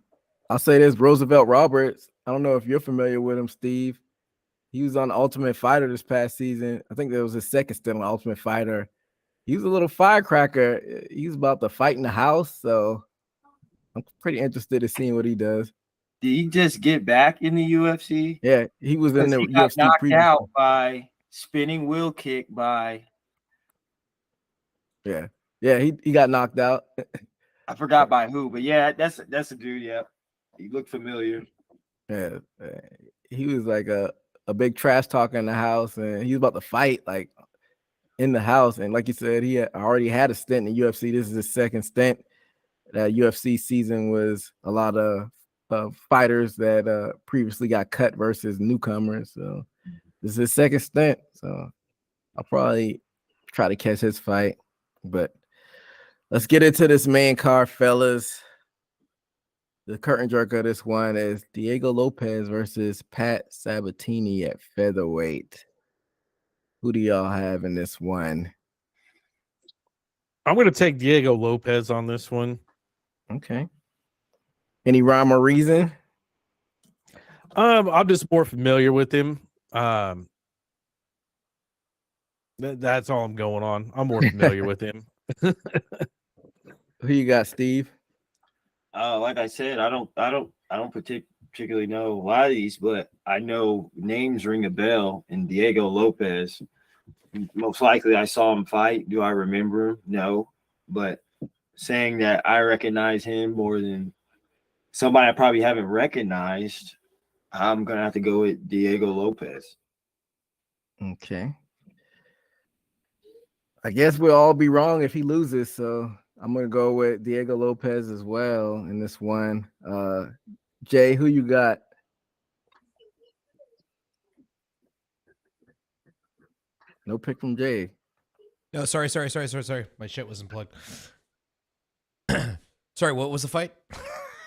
I'll say this, Roosevelt Roberts. I don't know if you're familiar with him, Steve. He was on Ultimate Fighter this past season. I think that was his second stint on Ultimate Fighter. He was a little firecracker. He was about to fight in the house, so I'm pretty interested in seeing what he does.
Did he just get back in the UFC?
Yeah, he was in the
He got
UFC
knocked
previously.
out by spinning wheel kick by.
Yeah, he got knocked out.
I forgot by who, but yeah, that's a dude. Yeah, he looked familiar.
Yeah, he was like a big trash talker in the house, and he was about to fight like in the house. And like you said, he already had a stint in the UFC. This is his second stint. That UFC season was a lot of fighters that previously got cut versus newcomers. So this is his second stint. So I'll probably try to catch his fight. But let's get into this main card, fellas. The curtain jerker of this one is Diego Lopez versus Pat Sabatini at featherweight. Who do y'all have in this one?
I'm going to take Diego Lopez on this one.
Okay. Any rhyme or reason?
I'm just more familiar with him. That's all I'm going on. I'm more familiar with him.
Who you got, Steve?
Like I said, I don't particularly know a lot of these, but I know names ring a bell. And Diego Lopez, most likely I saw him fight. Do I remember him? No, but saying that I recognize him more than somebody I probably haven't recognized, I'm gonna have to go with Diego Lopez.
Okay. I guess we'll all be wrong if he loses, so I'm gonna go with Diego Lopez as well in this one. Jay, who you got? No pick from Jay.
No, sorry. My shit wasn't plugged. Sorry, what was the fight?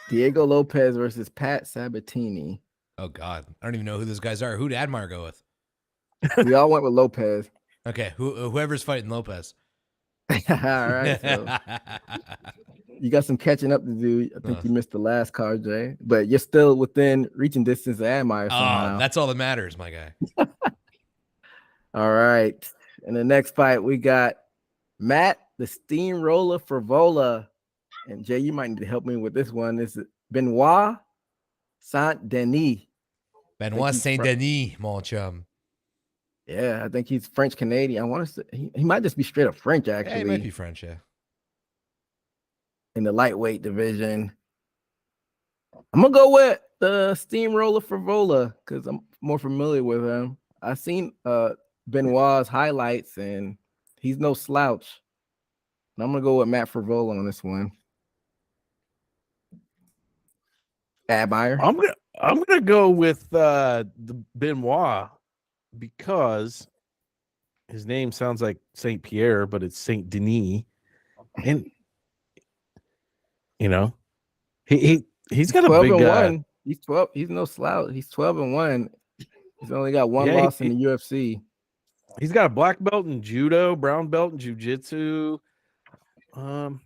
Diego Lopez versus Pat Sabatini.
Oh God, I don't even know who those guys are. Who did Admire go with?
We all went with Lopez.
Okay, whoever's fighting Lopez.
All right, so you got some catching up to do. I think you missed the last card, Jay, but you're still within reaching distance of Admire somehow.
Oh, that's all that matters, my guy.
All right. In the next fight, we got Matt the Steamroller Frivola. And Jay, you might need to help me with this one. This is Benoit Saint Denis.
Benoit Saint Denis, mon chum.
Yeah, I think he's French Canadian. I want to say he might just be straight up French, actually.
Yeah, he might be French, yeah.
In the lightweight division. I'm gonna go with the Steamroller Frivola because I'm more familiar with him. I've seen Benoit's highlights and he's no slouch. And I'm gonna go with Matt Frivola on this one. Admire.
I'm gonna go with the Benoit because his name sounds like Saint Pierre, but it's Saint Denis, and you know he's got a big.
1. He's 12. He's no slouch. He's 12-1. He's only got one loss in the UFC. He's
got a black belt in judo, brown belt in jiu-jitsu.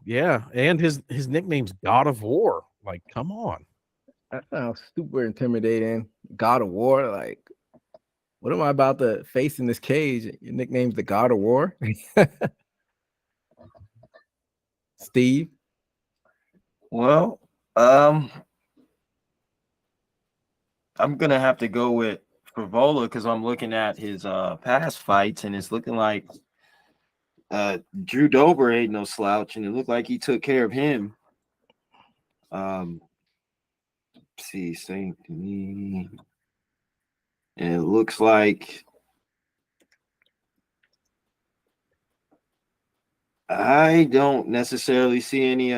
Yeah, and his nickname's God of War. Like, come on.
That sounds super intimidating. God of War. Like, what am I about to face in this cage? Your nickname's the God of War? Steve?
Well, I'm gonna have to go with Frivola because I'm looking at his past fights and it's looking like Drew Dober ain't no slouch, and it looked like he took care of him. See, Saint Denis. And it looks like I don't necessarily see any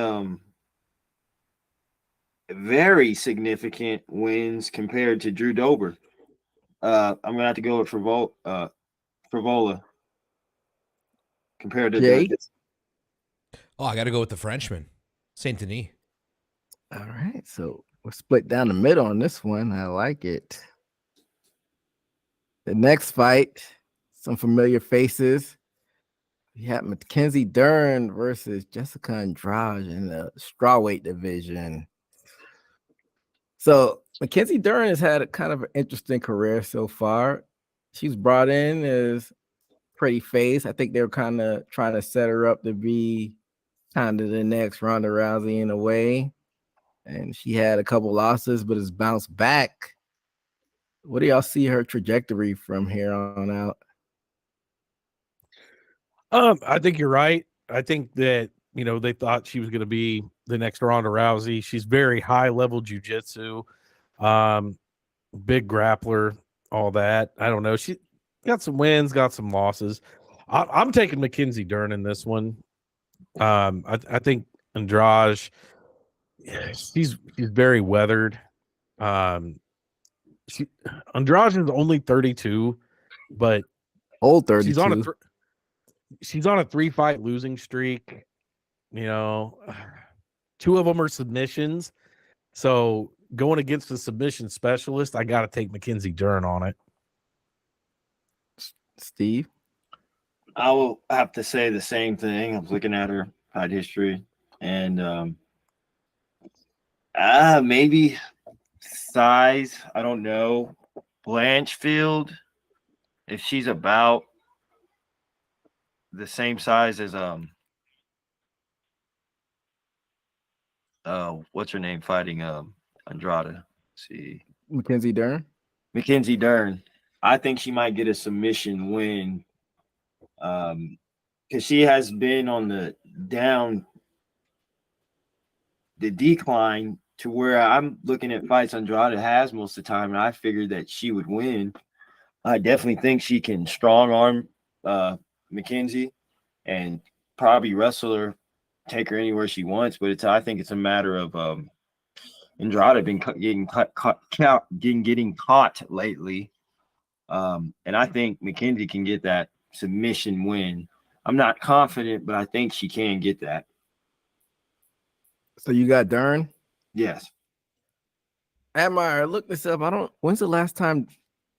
very significant wins compared to Drew Dober. I'm gonna have to go with Frivola compared to
Jay?
Oh, I got to go with the Frenchman, Saint Denis.
All right, so we're split down the middle on this one. I like it. The next fight, some familiar faces. We have Mackenzie Dern versus Jessica Andrade in the strawweight division. So Mackenzie Dern has had a kind of an interesting career so far. She's brought in as pretty face. I think they were kind of trying to set her up to be kind of the next Ronda Rousey in a way. And she had a couple losses, but has bounced back. What do y'all see her trajectory from here on out?
I think you're right. I think that, they thought she was going to be the next Ronda Rousey. She's very high level jiu-jitsu, big grappler, all that. I don't know. She got some wins, got some losses. I'm taking Mackenzie Dern in this one. I think Andrade, she's very weathered. Andrade is only 32, but
Old 32.
She's on a 3-fight losing streak. 2 of them are submissions. So going against the submission specialist, I got to take Mackenzie Dern on it.
Steve?
I will have to say the same thing. I was looking at her fight history, and maybe size. I don't know. Blanchfield, if she's about the same size as what's her name fighting Andrade. Let's see.
Mackenzie Dern?
Mackenzie Dern. I think she might get a submission win. Because she has been on the decline to where I'm looking at fights Andrade has most of the time, and I figured that she would win. I definitely think she can strong arm Mackenzie and probably wrestle her, take her anywhere she wants. But I think it's a matter of Andrade been getting caught lately, and I think Mackenzie can get that submission win. I'm not confident, but I think she can get that.
So you got Dern?
Yes.
Admire, look this up. When's the last time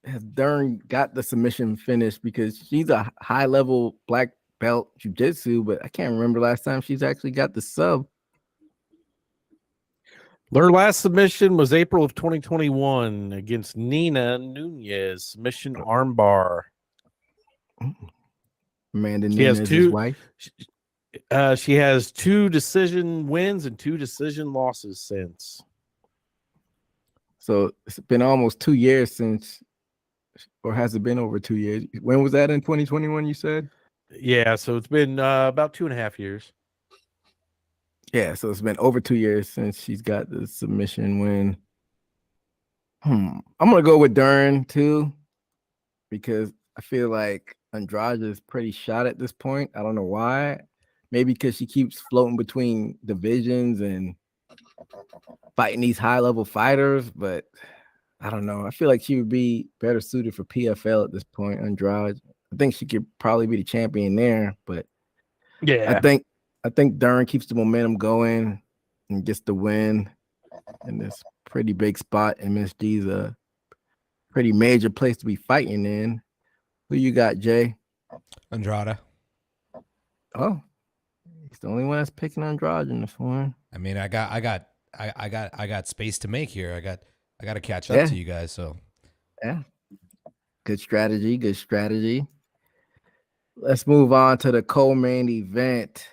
has Dern got the submission finish? Because she's a high level black belt jiu-jitsu, but I can't remember last time she's actually got the sub.
Her last submission was April of 2021 against Nina Nunez, submission armbar.
Amanda Nunez, his wife.
She has 2 decision wins and 2 decision losses since.
So it's been almost 2 years since, or has it been over 2 years? When was that, in 2021, you said?
Yeah, so it's been about 2.5 years.
Yeah, so it's been over 2 years since she's got the submission win. I'm going to go with Dern, too, because I feel like Andrade is pretty shot at this point. I don't know why. Maybe because she keeps floating between divisions and fighting these high-level fighters, but I don't know. I feel like she would be better suited for PFL at this point, Andrade. I think she could probably be the champion there, but
yeah,
I think Dern keeps the momentum going and gets the win in this pretty big spot. MSG is a pretty major place to be fighting in. Who you got, Jay?
Andrade.
Oh, he's the only one that's picking Andrade in this one.
I mean, I got space to make here. I got to catch up to you guys. So
yeah, good strategy. Good strategy. Let's move on to the co-main event.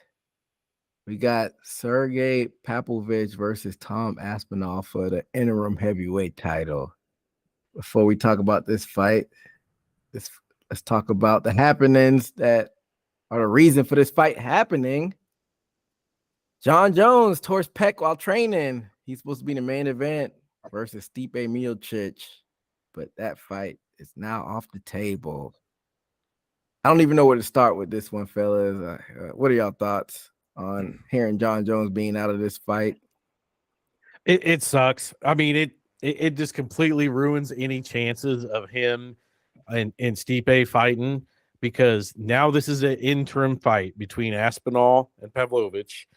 We got Sergey Pavlovich versus Tom Aspinall for the interim heavyweight title. Before we talk about this fight, let's talk about the happenings that are the reason for this fight happening. John Jones tore his pec while training. He's supposed to be in the main event versus Stipe Miocic, but that fight is now off the table. I don't even know where to start with this one, fellas. What are y'all thoughts on hearing John Jones being out of this fight?
It sucks. I mean, it just completely ruins any chances of him and Stipe fighting, because now this is an interim fight between Aspinall and Pavlovich.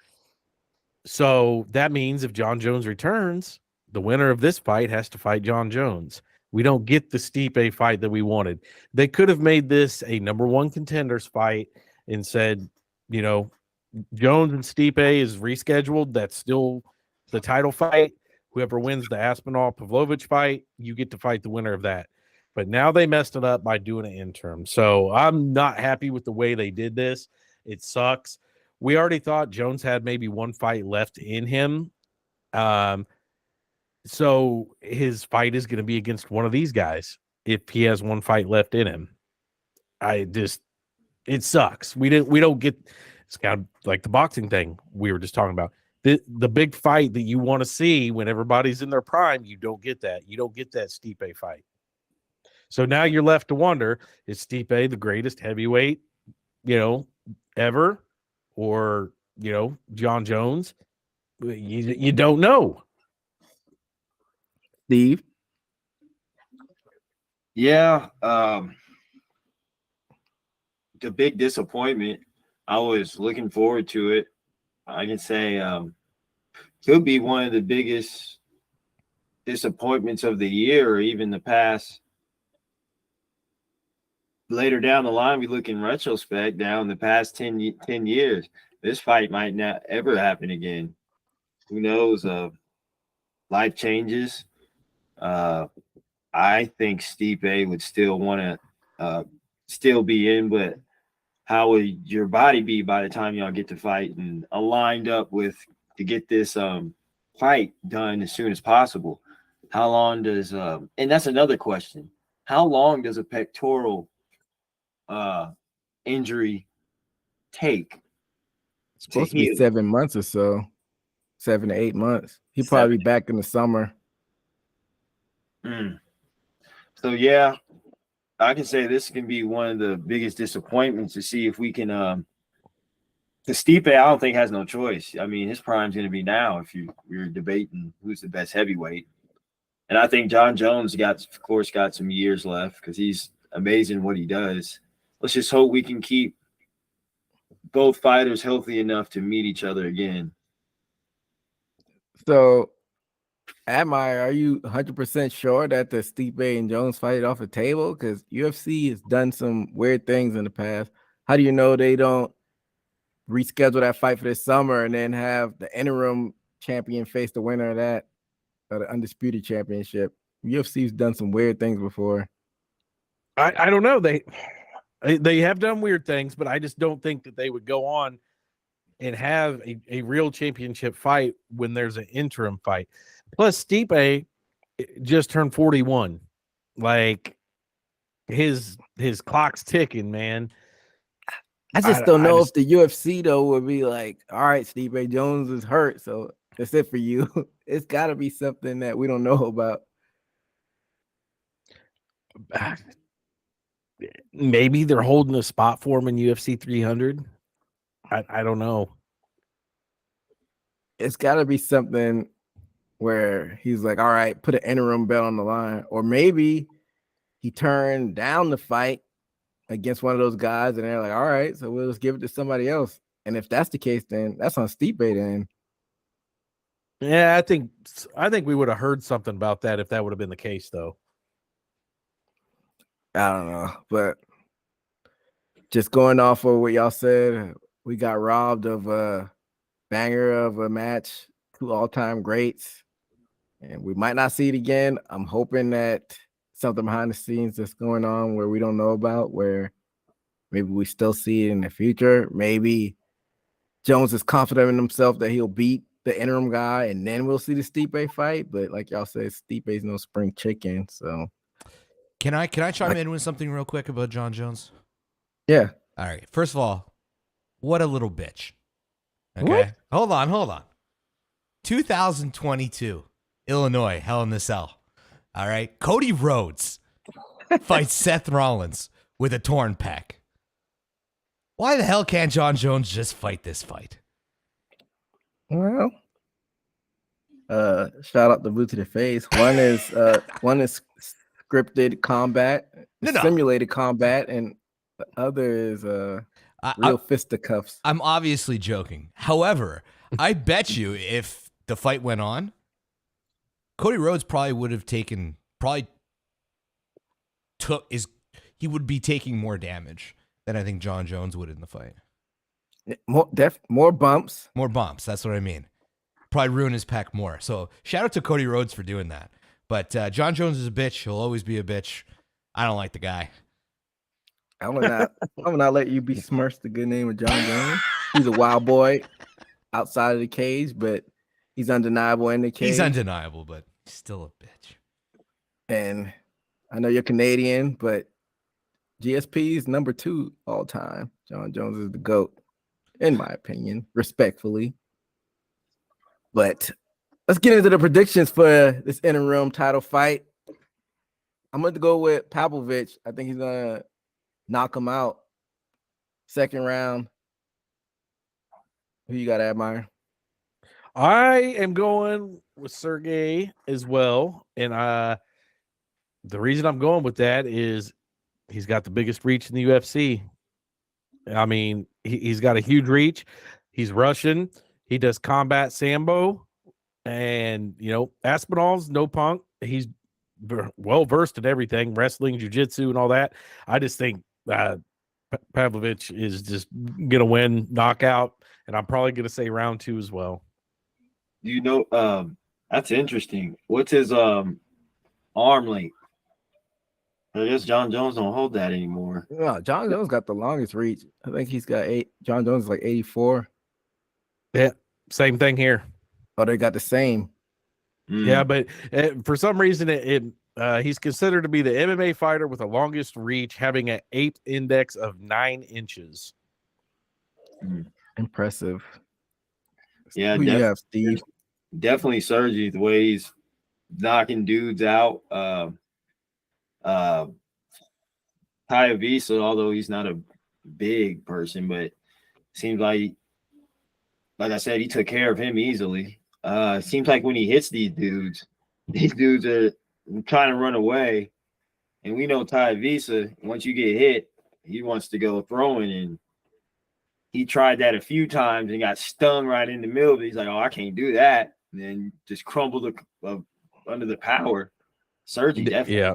So that means if John Jones returns, the winner of this fight has to fight John Jones. We don't get the Stipe fight that we wanted. They could have made this a number one contenders fight and said, you know, Jones and Stipe is rescheduled. That's still the title fight. Whoever wins the Aspinall Pavlovich fight, you get to fight the winner of that. But now they messed it up by doing an interim. So I'm not happy with the way they did this. It sucks. We already thought Jones had maybe one fight left in him. So his fight is going to be against one of these guys if he has one fight left in him. It sucks. We don't get, it's kind of like the boxing thing we were just talking about. The big fight that you want to see when everybody's in their prime, you don't get that. You don't get that Stipe fight. So now you're left to wonder, is Stipe the greatest heavyweight, ever? Or, John Jones? You don't know.
Steve?
Yeah. The big disappointment, I was looking forward to it. I can say could be one of the biggest disappointments of the year, or even the past. Later down the line, we look in retrospect down the past 10 years, this fight might not ever happen again. Who knows? Life changes. I think Stipe would still want to still be in, but how would your body be by the time y'all get to fight and aligned up with to get this fight done as soon as possible? How long does and that's another question. How long does a pectoral injury take?
It's supposed to be 7 months or so, 7 to 8 months. He'll probably be back in the summer.
So yeah, I can say this can be one of the biggest disappointments to see if we can. The Stipe, I don't think has no choice. I mean, his prime's going to be now. If you're debating who's the best heavyweight, and I think John Jones got some years left because he's amazing what he does. Let's just hope we can keep both fighters healthy enough to meet each other again.
So, are you 100% sure that the Stipe and Jones fight off the table? Because UFC has done some weird things in the past. How do you know they don't reschedule that fight for this summer and then have the interim champion face the winner of that, or the undisputed championship? UFC's done some weird things before.
I don't know. They have done weird things, but I just don't think that they would go on and have a real championship fight when there's an interim fight. Plus, Stipe just turned 41. Like, his clock's ticking, man.
I just don't know if the UFC, though, would be like, all right, Stipe Jones is hurt, so that's it for you. It's got to be something that we don't know about.
Maybe they're holding a spot for him in UFC 300. I don't know.
It's got to be something where he's like, all right, put an interim belt on the line. Or maybe he turned down the fight against one of those guys, and they're like, all right, so we'll just give it to somebody else. And if that's the case, then that's on Stipe then.
Yeah, I think we would have heard something about that if that would have been the case, though.
I don't know, but just going off of what y'all said, we got robbed of a banger of a match, 2 all-time greats, and we might not see it again. I'm hoping that something behind the scenes that's going on where we don't know about, where maybe we still see it in the future. Maybe Jones is confident in himself that he'll beat the interim guy, and then we'll see the Stipe fight. But like y'all said, Stipe's no spring chicken, so.
Can I chime in with something real quick about John Jones?
Yeah.
All right. First of all, what a little bitch. Okay.
What?
Hold on. 2022, Illinois, Hell in the Cell. All right. Cody Rhodes fights Seth Rollins with a torn pec. Why the hell can't John Jones just fight this fight?
Well, shout out to Boot to the Face. One is scripted combat, simulated combat, and the other is real fisticuffs.
I'm obviously joking. However, I bet you if the fight went on, Cody Rhodes probably would have he would be taking more damage than I think John Jones would in the fight.
More bumps.
More bumps. That's what I mean. Probably ruin his pec more. So shout out to Cody Rhodes for doing that. But John Jones is a bitch. He'll always be a bitch. I don't like the guy.
I will not let you besmirch the good name of John Jones. He's a wild boy outside of the cage, but he's undeniable in the cage.
He's undeniable, but still a bitch.
And I know you're Canadian, but GSP is number 2 all time. John Jones is the GOAT, in my opinion, respectfully. But let's get into the predictions for this interim title fight. I'm going to go with Pavlovich. I think he's going to knock him out. Second round. Who you got, Admire?
I am going with Sergey as well. And the reason I'm going with that is he's got the biggest reach in the UFC. I mean, he's got a huge reach. He's Russian. He does combat sambo. And, Aspinall's no punk. He's well-versed in everything, wrestling, jiu-jitsu, and all that. I just think Pavlovich is just going to win knockout. And I'm probably going to say round 2 as well.
That's interesting. What's his arm length? I guess John Jones don't hold that anymore.
No, John Jones got the longest reach. I think he's got 8. John Jones is like 84.
Yeah, same thing here.
Oh, they got the same.
Yeah, but for some reason, he's considered to be the MMA fighter with the longest reach, having an ape index of 9 inches.
Impressive.
Yeah,
who you have, Steve?
Definitely Sergey, the way he's knocking dudes out. Visa, although he's not a big person, but seems like I said, he took care of him easily. Seems like when he hits these dudes are trying to run away. And we know Visa, once you get hit, he wants to go throwing, and he tried that a few times and got stung right in the middle. But he's like, "Oh, I can't do that," and then just crumbled under the power. Sergey definitely.
Yeah.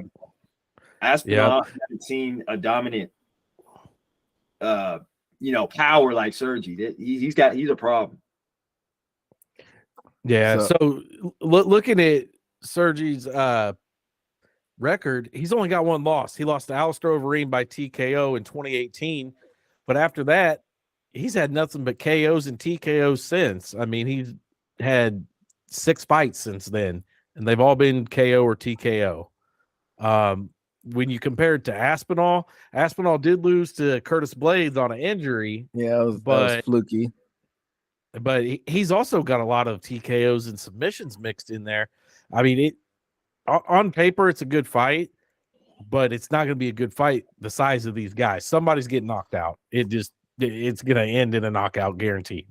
Aspinall haven't seen a dominant, power like Sergey. He's a problem.
Yeah. So looking at Sergey's record, he's only got 1 loss. He lost to Alistair Overeem by TKO in 2018, but after that, he's had nothing but KOs and TKOs since. I mean, he's had 6 fights since then, and they've all been KO or TKO. When you compare it to Aspinall did lose to Curtis Blades on an injury.
Yeah, that was fluky.
But he's also got a lot of TKOs and submissions mixed in there. I mean, on paper, it's a good fight, but it's not going to be a good fight the size of these guys. Somebody's getting knocked out. It's going to end in a knockout guaranteed.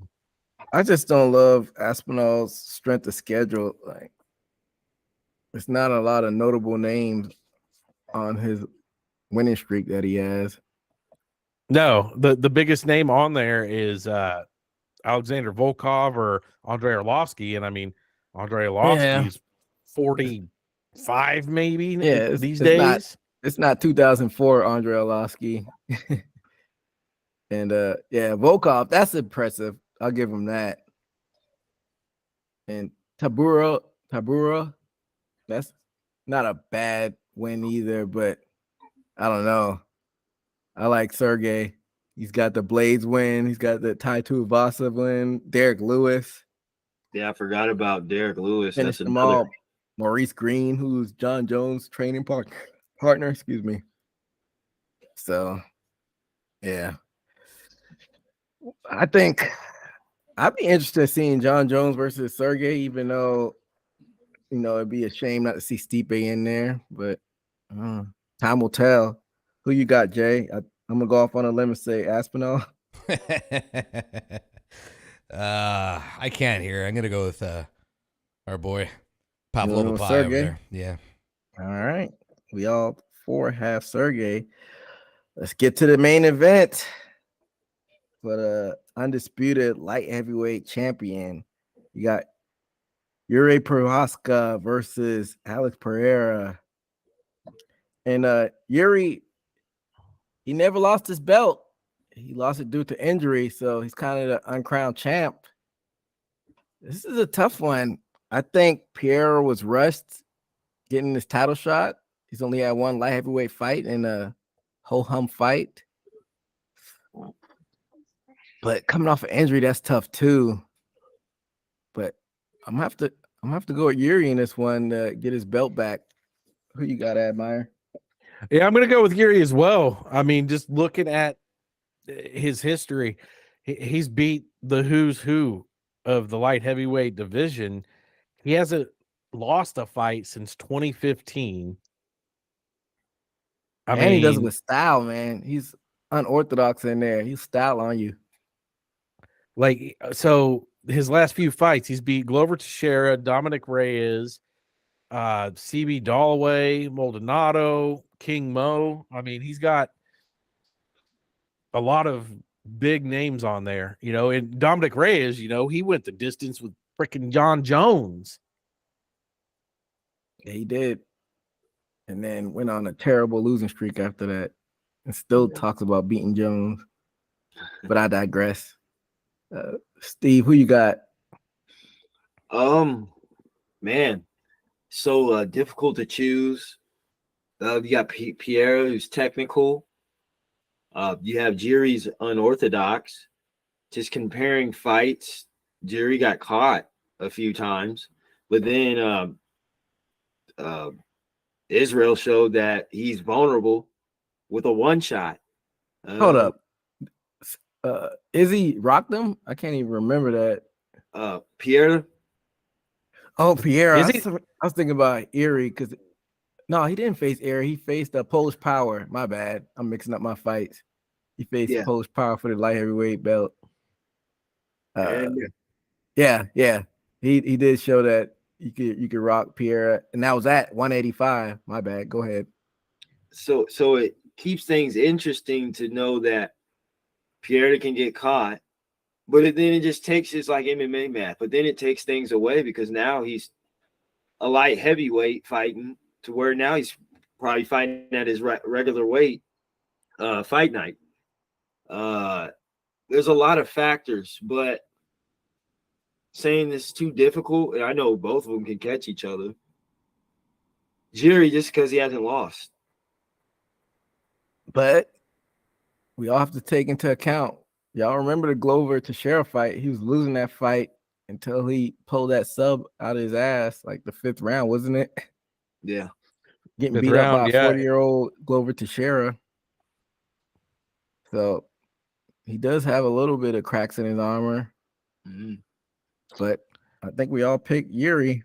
I just don't love Aspinall's strength of schedule. Like, it's not a lot of notable names on his winning streak that he has.
No, the biggest name on there is Alexander Volkov or Andrei Arlovsky, and I mean Andrei Arlovsky is 45 maybe these days.
It's not 2004 Andrei Arlovsky. And Volkov, that's impressive. I'll give him that. And Tabura, that's not a bad win either, but I don't know. I like Sergey. He's got the Blades win. He's got the Tai Tuivasa win. Derek Lewis.
Yeah, I forgot about Derek Lewis.
Finished them all. Maurice Green, who's John Jones' training partner. Excuse me. So, yeah. I think I'd be interested in seeing John Jones versus Sergey, even though, it'd be a shame not to see Stipe in there. But Time will tell. Who you got, Jay? I'm gonna go off on a limb and say Aspinall.
I can't hear. I'm gonna go with our boy Pavlo
with
Papai over
Sergey?
there. Yeah.
All right. We all 4 have Sergey. Let's get to the main event for the undisputed light heavyweight champion. You got Yuri Prohaska versus Alex Pereira. And Yuri, he never lost his belt. He lost it due to injury, so he's kind of the uncrowned champ. This is a tough one. I think Pereira was rushed getting this title shot. He's only had one light heavyweight fight in a ho-hum fight. But coming off an injury, that's tough too. But I'm gonna have to go with Yuri in this one to get his belt back. Who you got, Admire?
Yeah, I'm going to go with Yuri as well. I mean, just looking at his history, he's beat the who's who of the light heavyweight division. He hasn't lost a fight since 2015.
He does it with style, man. He's unorthodox in there. He's style on you.
Like, so his last few fights, he's beat Glover Teixeira, Dominic Reyes, CB Dalloway, Maldonado, King Mo. I mean, he's got a lot of big names on there, you know. And Dominic Reyes, you know, he went the distance with freaking John Jones.
Yeah, he did. And then went on a terrible losing streak after that. And still talks about beating Jones. But I digress. Steve, who you got?
Man, so difficult to choose. You got Pierre, who's technical. You have Jiri's unorthodox. Just comparing fights, Jiri got caught a few times, but then Israel showed that he's vulnerable with a one shot.
Hold up. Izzy rocked him? I can't even remember that.
Pierre.
Oh, Pierre. I
Izzy-
was thinking about Erie because no, he didn't face Erie. He faced Polish Power. My bad. I'm mixing up my fights. He faced Polish Power for the light heavyweight belt. Yeah. He did show that you could rock Pierre, and that was at 185. My bad. Go ahead.
So it keeps things interesting to know that Pierre can get caught, but then it just takes his like MMA math. But then it takes things away because now he's a light heavyweight fighting to where now he's probably fighting at his regular weight fight night. There's a lot of factors, but saying this is too difficult, and I know both of them can catch each other. Jiri, just because he hasn't lost.
But we all have to take into account. Y'all remember the Glover Teixeira fight? He was losing that fight until he pulled that sub out of his ass, like the 5th round, wasn't it?
Yeah.
Getting
Fifth
beat
round,
up by a 40-year-old Glover Teixeira. So he does have a little bit of cracks in his armor.
Mm-hmm.
But I think we all picked Yuri.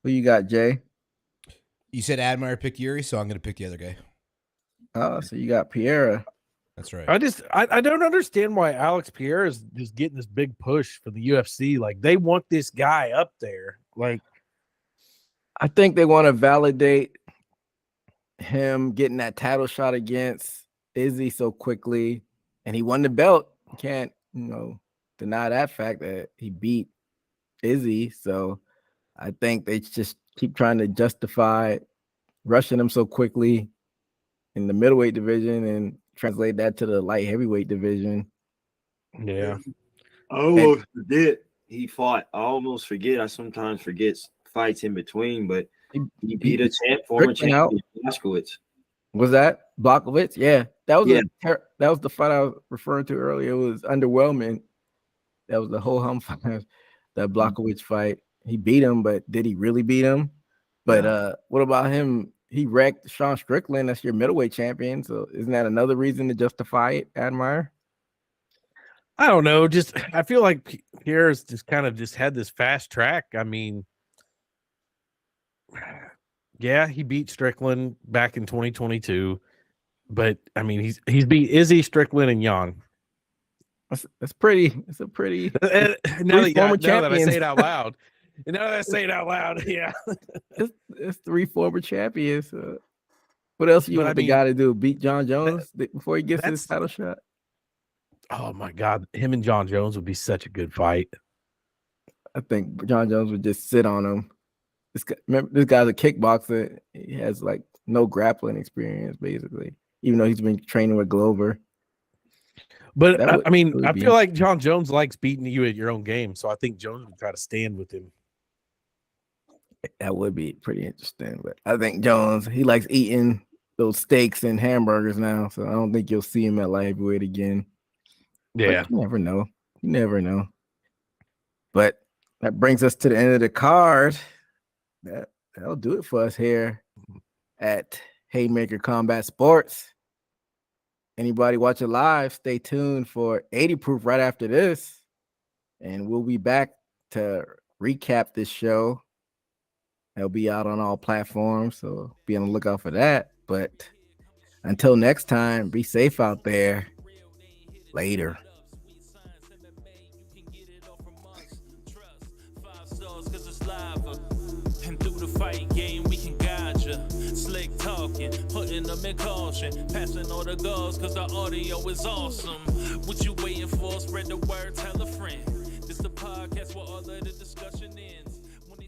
Who you got, Jay?
You said Admire picked Yuri, so I'm going to pick the other guy.
Oh, so you got Pereira.
That's right.
I don't understand why Alex Pierre is just getting this big push for the UFC. Like, they want this guy up there. Like,
I think they want to validate him getting that title shot against Izzy so quickly, and he won the belt. You can't, deny that fact that he beat Izzy. So I think they just keep trying to justify rushing him so quickly in the middleweight division and translate that to the light heavyweight division.
yeah.
I almost forget he fought. I almost forget. I sometimes forget fights in between, but he beat a former champion, Blachowicz.
Was that Blachowicz? Yeah, that was that was the fight I was referring to earlier. It was underwhelming. That was the whole hum fight, that Blachowicz fight. He beat him, but did he really beat him? But what about him? He wrecked Sean Strickland. That's your middleweight champion. So isn't that another reason to justify it, Admire?
I don't know. Just I feel like Pierre's just kind of just had this fast track. I mean, Yeah, he beat Strickland back in 2022, but I mean, he's beat Izzy, Strickland, and Jan.
That's pretty. It's a pretty.
Now
former
that I say
champions.
it out loud, yeah.
It's 3 former champions. What else you
But
want
I
the
mean,
guy to do? Beat John Jones before he gets his title shot?
Oh my God, him and John Jones would be such a good fight.
I think John Jones would just sit on him. This guy's a kickboxer. He has like no grappling experience, basically, even though he's been training with Glover.
But I mean, I feel like John Jones likes beating you at your own game, so I think Jones would try to stand with him.
That would be pretty interesting. But I think Jones, he likes eating those steaks and hamburgers now, so I don't think you'll see him at lightweight again.
Yeah,
but you never know. You never know. But that brings us to the end of the card. That'll do it for us here at Haymaker Combat Sports. Anybody watching live, stay tuned for 80 Proof right after this. And we'll be back to recap this show. It'll be out on all platforms, so be on the lookout for that. But until next time, be safe out there. Later.
And through the fight game, we can guide you. Slick talking, putting them in caution, passing all the goals, cause the audio is awesome. What you waiting for? Spread the word, tell a friend. This the podcast where all of the discussion.